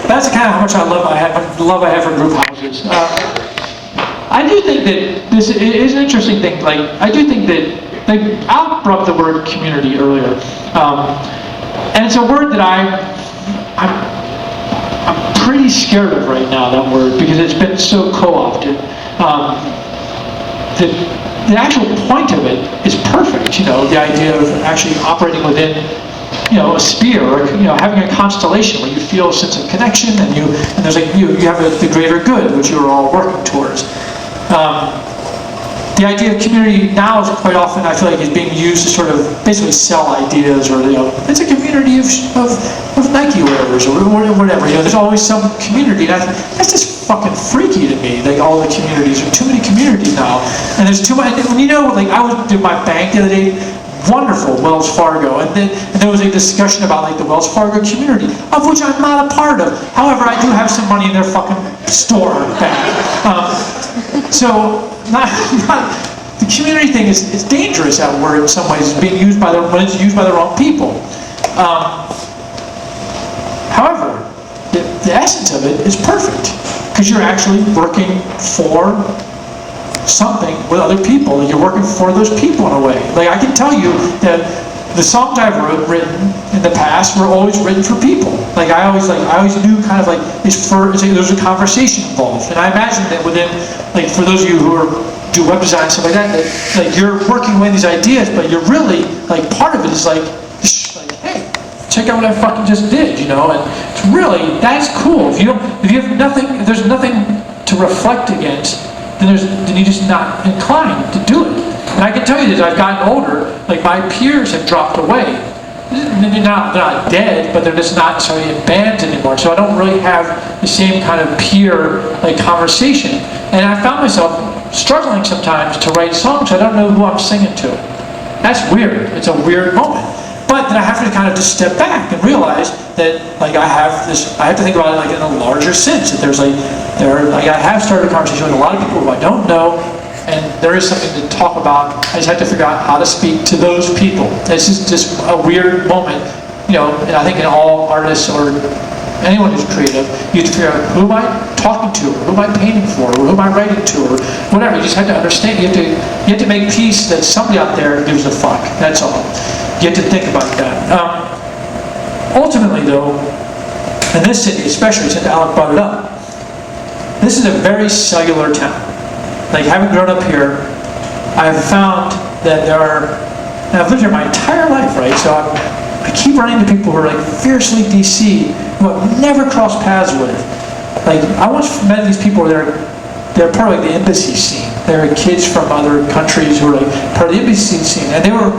That's kind of how much love I have for group houses. I do think that this is an interesting thing. Like, I do think that, like, Al brought up the word community earlier, and it's a word that I'm pretty scared of right now. That word, because it's been so co-opted. The actual point of it is perfect. You know, the idea of actually operating within, you know, a sphere, or, you know, having a constellation where you feel a sense of connection, and there's like you have the greater good, which you're all working towards. The idea of community now is quite often, I feel like, is being used to sort of basically sell ideas, or, you know, it's a community of Nike wearers or whatever. You know, there's always some community. That's just fucking freaky to me. Like, all the communities, there are too many communities now, and there's too much. When, you know, like, I was in my bank the other day. Wonderful Wells Fargo, and there was a discussion about like the Wells Fargo community, of which I'm not a part of. However, I do have some money in their fucking store bank. So the community thing is dangerous. That word in some ways is being used when it's used by the wrong people. However, the essence of it is perfect, because you're actually working for something with other people, and you're working for those people in a way. Like, I can tell you that the songs I've written in the past were always written for people. Like, I always knew kind of like there's a conversation involved, and I imagine that within, like, for those of you who do web design and stuff like that, like, you're working with these ideas, but you're really, like, part of it is like, hey, check out what I fucking just did, you know. And it's really, that's cool. If you have nothing, if there's nothing to reflect against, then you're just not inclined to do it. And I can tell you that as I've gotten older, like, my peers have dropped away. maybe not, they're not dead, but they're just not necessarily in bands anymore. So I don't really have the same kind of peer like conversation. And I found myself struggling sometimes to write songs. I don't know who I'm singing to. That's weird. It's a weird moment. But then I have to kind of just step back and realize that like I have to think about it like in a larger sense. That there's I have started a conversation with a lot of people who I don't know, and there is something to talk about. I just have to figure out how to speak to those people. This is just a weird moment, and I think in all artists or anyone who's creative, you have to figure out who am I talking to, or who am I painting for, or who am I writing to, or whatever. You just have to understand. You have to make peace that somebody out there gives a fuck. That's all. You have to think about that. Ultimately, though, in this city, especially since Alec brought it up, this is a very cellular town. Like, having grown up here, I've found that and I've lived here my entire life, right? So I keep running into people who are like fiercely DC, who I've never crossed paths with. Like, I once met these people where they're part of like the embassy scene. They're kids from other countries who are like part of the embassy scene, and they were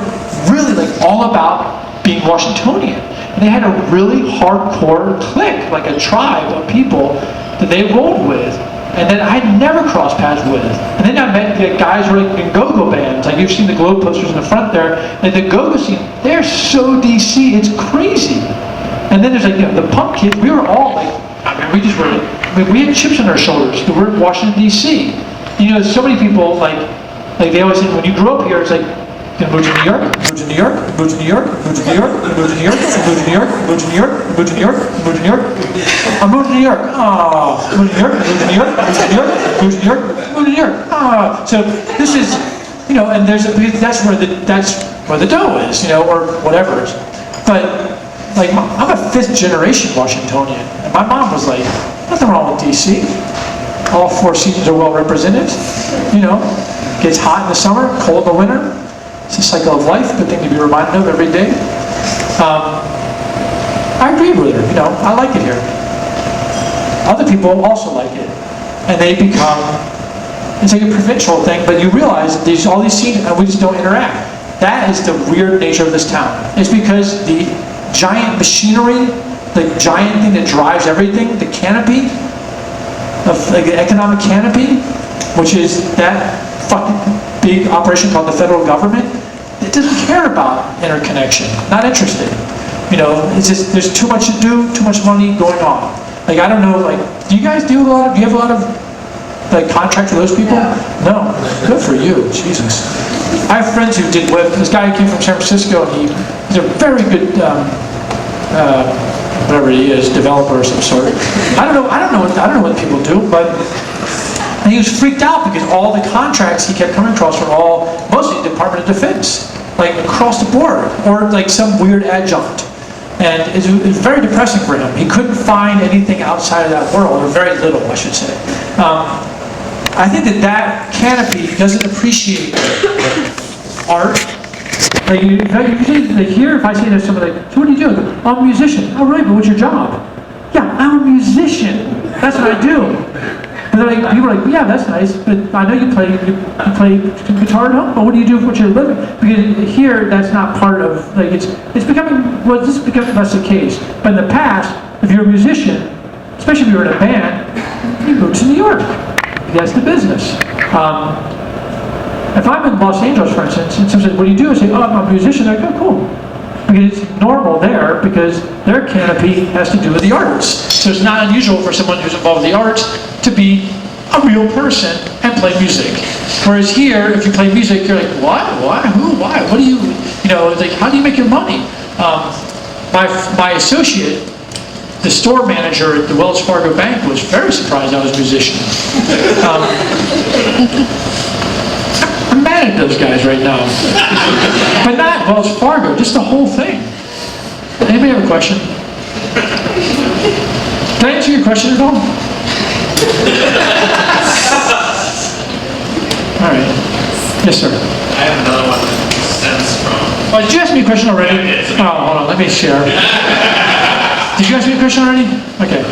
really like all about being Washingtonian. And they had a really hardcore clique, like a tribe of people that they rolled with, and that I had never crossed paths with. And then I met the guys who were like in go-go bands. Like, you've seen the globe posters in the front there. Like, the go-go scene, they're so DC, it's crazy. And then there's like, the punk kids, we were all like, we had chips on our shoulders. We're in Washington, DC. So many people, like they always say, when you grew up here, it's like, gonna move to New York, move to New York, move to New York, move to New York, move to New York, move to New York, move to New York, move to New York, move to New York. I'm moving to New York. Oh, move to New York, move to New York, move to New York, move to New York, move to New York. Oh, so this is, and that's where the dough is, or whatever. But like, I'm a 5th generation Washingtonian, and my mom was like, nothing wrong with DC. All 4 seasons are well represented. Gets hot in the summer, cold in the winter. It's a cycle of life, good thing to be reminded of every day. I agreed with her, I like it here. Other people also like it. And they become, it's like a provincial thing, but you realize all these scenes, and we just don't interact. That is the weird nature of this town. It's because the giant machinery, the giant thing that drives everything, the canopy, like the economic canopy, which is that fucking big operation called the federal government, it doesn't care about interconnection. Not interested. It's just, there's too much to do, too much money going on. Like, I don't know, like, do you have a lot of like contracts with those people? No. Good for you, Jesus. I have friends who did web. This guy who came from San Francisco, and he's a very good, whatever he is, developer of some sort. I don't know what people do, but. And he was freaked out because all the contracts he kept coming across were all mostly Department of Defense, like across the board, or like some weird adjunct. And it was very depressing for him. He couldn't find anything outside of that world, or very little, I should say. I think that canopy doesn't appreciate art. Like, usually here, if I say to somebody, so what do you do? I'm a musician. Oh, right, but what's your job? Yeah, I'm a musician. That's what I do. But people are like, yeah, that's nice, but I know you play guitar at home, but what do you do for your living? Because here, that's not part of, like, it's becoming, well, this is becoming less the case. But in the past, if you're a musician, especially if you were in a band, you moved to New York. That's the business. If I'm in Los Angeles, for instance, and someone says, what do you do? I say, oh, I'm a musician. They're like, oh, cool. Because it's normal there, because their canopy has to do with the arts. So it's not unusual for someone who's involved with the arts to be a real person and play music. Whereas here, if you play music, you're like, what? Why? Who? Why? What do you, it's like, how do you make your money? My associate, the store manager at the Wells Fargo Bank, was very surprised I was a musician. I'm mad at those guys right now. But not Wells Fargo, just the whole thing. Anybody have a question? Did I answer your question at all? All right. Yes, sir. I have another one that stems from... Oh, did you ask me a question already? Oh, hold on, let me share. Did you ask me a question already? Okay.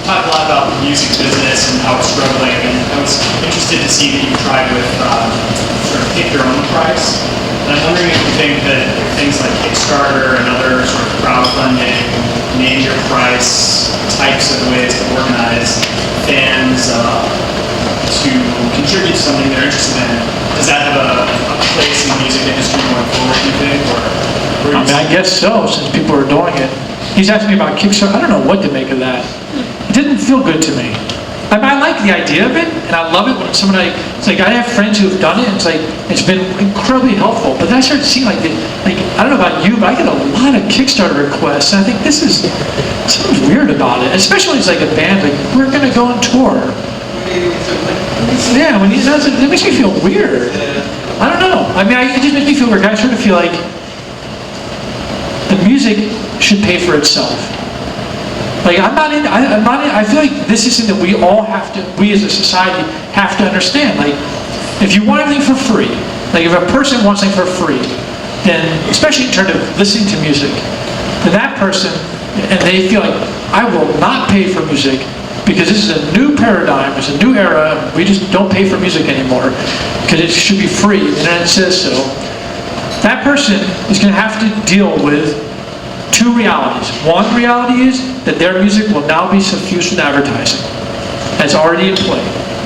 talk a lot about the music business and how it's struggling, and I was interested to see that you tried with sort of pick your own price. And I'm wondering if you think that things like Kickstarter and other sort of crowdfunding, name your price types of ways to organize fans to contribute to something they're interested in, does that have a place in the music industry going forward, do you think? Or I mean, I guess so, since people are doing it. He's asking me about Kickstarter. I don't know what to make of that. It didn't feel good to me. I mean, I like the idea of it, and I love it when someone it's like I have friends who have done it, and it's been incredibly helpful. But then I started seeing I don't know about you, but I get a lot of Kickstarter requests, and I think something's weird about it. Especially when it's like a band, like, we're gonna go on tour. Yeah, when he does it, it makes me feel weird. I don't know. I mean, it just makes me feel weird. I sort of feel like the music should pay for itself. Like, I feel like this is something that we as a society have to understand. Like, if you want everything for free, like if a person wants something for free, then, especially in terms of listening to music, then that person, and they feel like, I will not pay for music because this is a new paradigm, it's a new era, we just don't pay for music anymore because it should be free, and then it says so. That person is going to have to deal with two realities. One reality is that their music will now be suffused with advertising. That's already in play.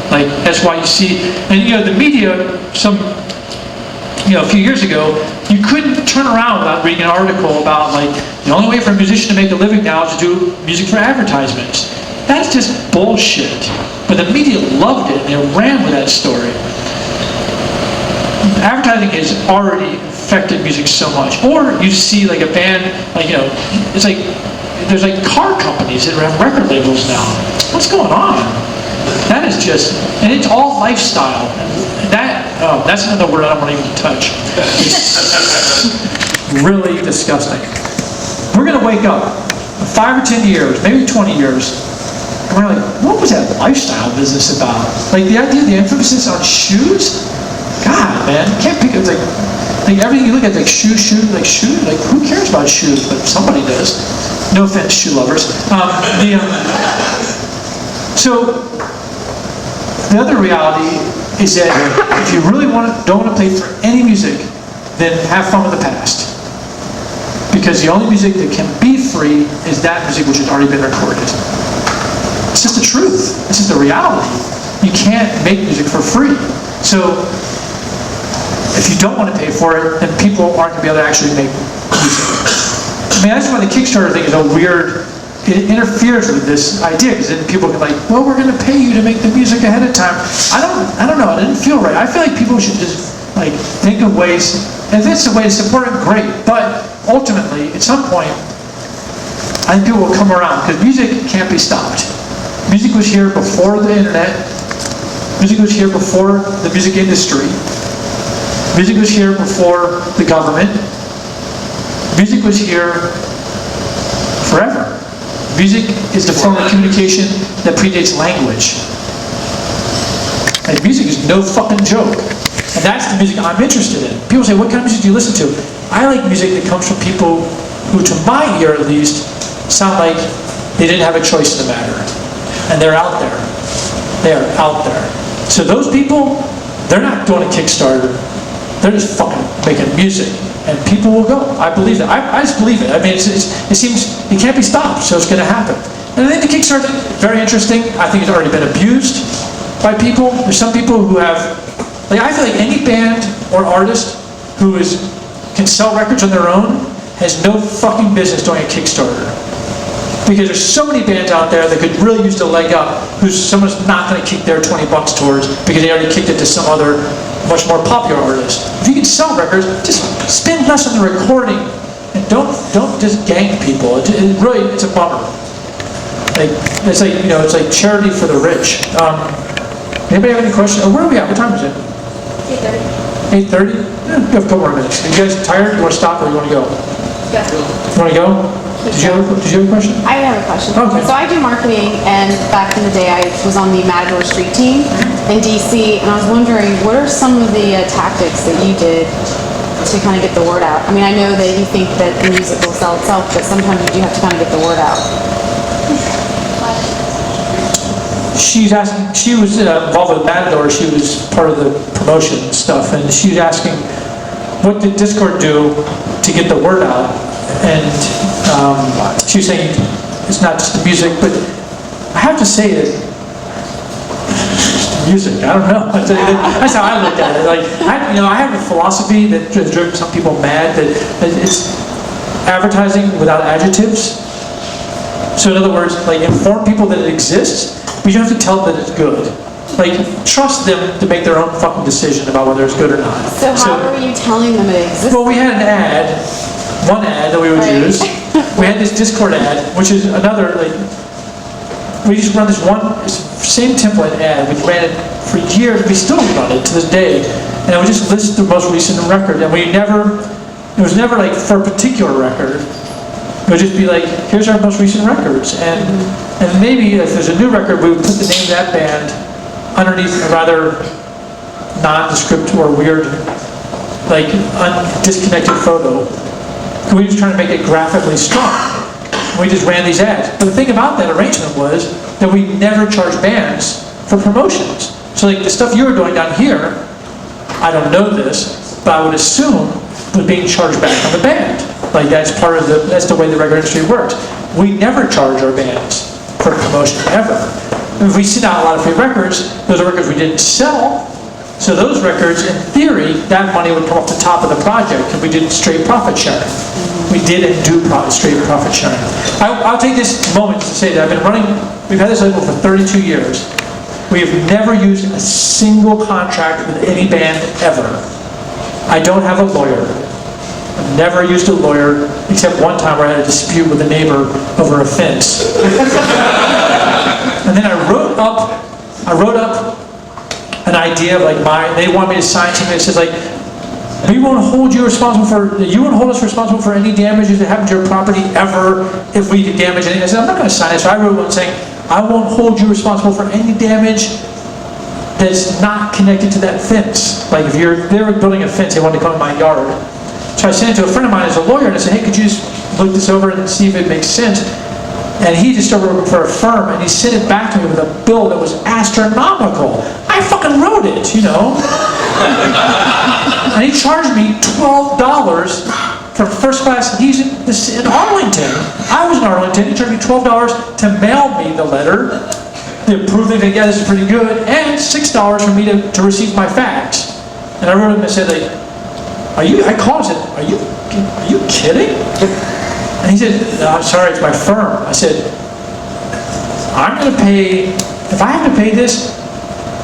Like, that's why you see, and the media, a few years ago, you couldn't turn around without reading an article about the only way for a musician to make a living now is to do music for advertisements. That's just bullshit. But the media loved it and they ran with that story. Advertising has already affected music so much. Or you see a band, it's like there's car companies that have record labels now. What's going on? That is just, and it's all lifestyle. And that's another word I don't want to even touch. It's really disgusting. We're gonna wake up in 5 or 10 years, maybe 20 years, and we're like, what was that lifestyle business about? Like the idea, the emphasis on shoes? God, man, you can't pick it. It's like everything you look at, shoes. Like, who cares about shoes? But somebody does. No offense, shoe lovers. So the other reality is that if you really don't want to play for any music, then have fun with the past. Because the only music that can be free is that music which has already been recorded. It's just the truth. This is the reality. You can't make music for free. So if you don't want to pay for it, then people aren't going to be able to actually make music. I mean, that's why the Kickstarter thing is a weird, it interferes with this idea, because then people can well, we're going to pay you to make the music ahead of time. I don't know, it didn't feel right. I feel like people should just think of ways, and if it's a way to support it, great. But ultimately, at some point, I think people will come around, because music can't be stopped. Music was here before the internet. Music was here before the music industry. Music was here before the government. Music was here forever. Music is the form of communication that predates language. And music is no fucking joke. And that's the music I'm interested in. People say, what kind of music do you listen to? I like music that comes from people who, to my ear at least, sound like they didn't have a choice in the matter. And they're out there. They are out there. So those people, they're not doing a Kickstarter. They're just fucking making music. And people will go. I believe that. I just believe it. I mean, it seems, it can't be stopped, so it's going to happen. And I think the Kickstarter thing is very interesting. I think it's already been abused by people. There's some people who have, I feel like any band or artist who can sell records on their own has no fucking business doing a Kickstarter. Because there's so many bands out there that could really use the leg up, who someone's not going to kick their $20 towards because they already kicked it to some other much more popular artist. If you can sell records, just spend less on the recording and don't just gang people. It's a bummer. It's like charity for the rich. Anybody have any questions? Where are we at? What time is it? 8:30. 8:30? Yeah, we have a couple more minutes. Are you guys tired? You want to stop or you want to go? Yeah. You want to go? Did you have a question? I have a question. Okay. So I do marketing, and back in the day I was on the Matador Street team in DC, and I was wondering, what are some of the tactics that you did to kind of get the word out? I mean, I know that you think that the music will sell itself, but sometimes you do have to kind of get the word out. she's asking, she was involved with Matador, she was part of the promotion stuff, and she was asking, what did Dischord do to get the word out? And she was saying, it's not just the music, but I have to say that music, I don't know. That's how I looked at it. Like, I have a philosophy that has driven some people mad, that it's advertising without adjectives. So in other words, like, inform people that it exists, but you don't have to tell them that it's good. Like, trust them to make their own fucking decision about whether it's good or not. So how were you telling them it existed? Well, we had an ad, one ad that we would use. We had this Dischord ad, which is another, like, we just run this one, same template ad. We ran it for years. We still run it to this day. And we just list the most recent record. And it was never like for a particular record. It would just be like, here's our most recent records. And maybe if there's a new record, we would put the name of that band underneath a rather nondescript or weird, like disconnected photo. And we were just trying to make it graphically strong. We just ran these ads. But the thing about that arrangement was that we never charged bands for promotions. So like the stuff you were doing down here, I don't know this, but I would assume was being charged back on the band. Like that's the way the record industry works. We never charge our bands for promotion, ever. If we send out a lot of free records, those are records we didn't sell. So those records, in theory, that money would come off the top of the project because we did straight profit sharing. We did and do straight profit sharing. I'll take this moment to say that we've had this label for 32 years. We have never used a single contract with any band ever. I don't have a lawyer. I've never used a lawyer, except one time where I had a dispute with a neighbor over a fence. And then I wrote up an idea of like they want me to sign something that says like, you won't hold us responsible for any damages that happen to your property ever if we damage anything. I said, I'm not going to sign it. So I wrote one saying, I won't hold you responsible for any damage that's not connected to that fence. Like if they were building a fence, they wanted to come in my yard. So I sent it to a friend of mine as a lawyer and I said, hey, could you just look this over and see if it makes sense? And he just started working for a firm and he sent it back to me with a bill that was astronomical. I fucking wrote it, you know? And he charged me $12 for first class. He's in Arlington. I was in Arlington. He charged me $12 to mail me the letter, proving that, yeah, this is pretty good, and $6 for me to receive my fax. And I wrote him and said, like, I called and said, are you kidding? And he said, no, I'm sorry, it's my firm. I said, I'm going to pay, if I have to pay this,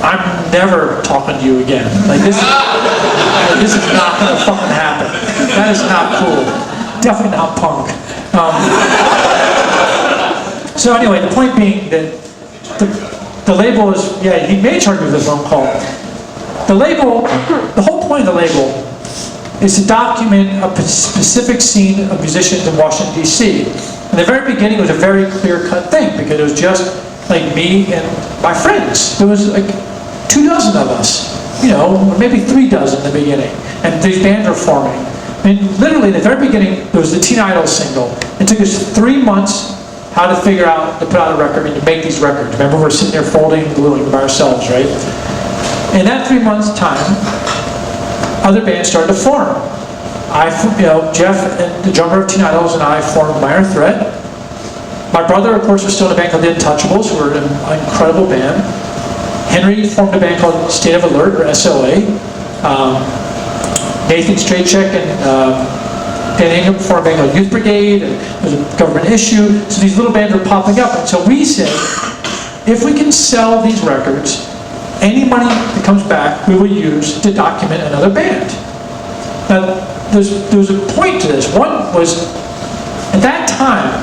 I'm never talking to you again. Like this is not going to fucking happen. That is not cool. Definitely not punk. So anyway, the point being that the label is, yeah, he may charge me with a phone call. The whole point of the label is to document a specific scene of musicians in Washington, D.C. In the very beginning, it was a very clear-cut thing because it was just like me and my friends. There was like 24 of us, you know, or maybe 36 in the beginning. And these bands were forming. I mean, literally, in the very beginning, there was the Teen Idol single. It took us 3 months how to figure out to put out a record and to make these records. Remember, we're sitting there folding and gluing by ourselves, right? In that 3 months' time, other bands started to form. Jeff, and the drummer of Teen Idols, and I formed Minor Threat. My brother, of course, was still in a band called The Untouchables, who were an incredible band. Henry formed a band called State of Alert, or SOA. Nathan Straitcheck and Dan Ingham formed a band called Youth Brigade, and there was a government issue. So these little bands were popping up. And so we said, if we can sell these records, any money that comes back, we will use to document another band. Now, there was a point to this. One was, at that time,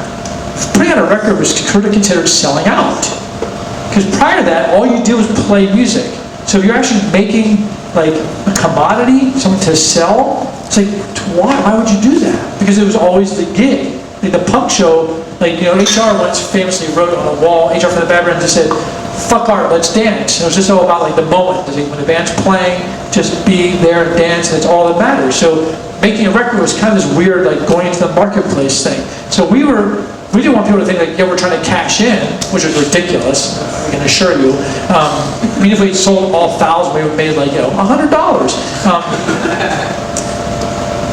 putting out a record was considered selling out. Because prior to that, all you did was play music. So if you're actually making like a commodity, something to sell, it's like, why would you do that? Because it was always the gig. Like the punk show, like, you know, HR once famously wrote on a wall, HR for the Bad Brands, and said, fuck art, let's dance. It was just all about like the moment. When the band's playing, just be there and dance, and it's all that matters. So making a record was kind of this weird, like going into the marketplace thing. So we were we didn't want people to think like, yeah, we're trying to cash in, which is ridiculous, I can assure you. I mean, if we sold all 1,000, we would have made like, $100.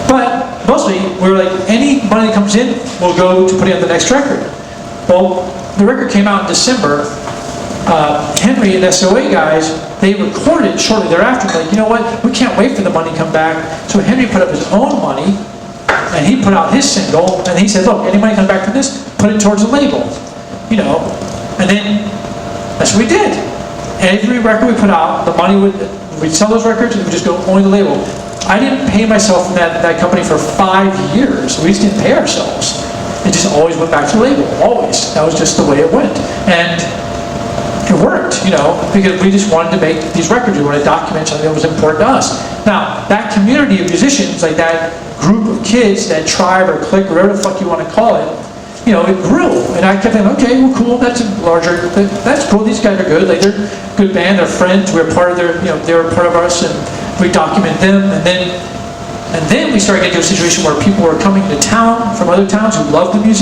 But mostly, we were like, any money that comes in will go to putting on the next record. Well, the record came out in December. Henry and SOA guys, they recorded shortly thereafter, like, you know what, we can't wait for the money to come back. So Henry put up his own money, and he put out his single, and he said, look, any money comes back from this, put it towards the label. And then that's what we did. Every record we put out, the money we'd sell those records, and it would just go only the label. I didn't pay myself from that company for 5 years. We just didn't pay ourselves. It just always went back to the label, always. That was just the way it went. And it worked, because we just wanted to make these records. We wanted to document something that was important to us. Now, that community of musicians, like that group of kids, that tribe or clique, whatever the fuck you want to call it, it grew. And I kept thinking, okay, well, cool, that's cool, these guys are good. Like, they're a good band, they're friends, we're part of their, they were part of us, and we document them. And then we started getting to a situation where people were coming to town from other towns who loved the music.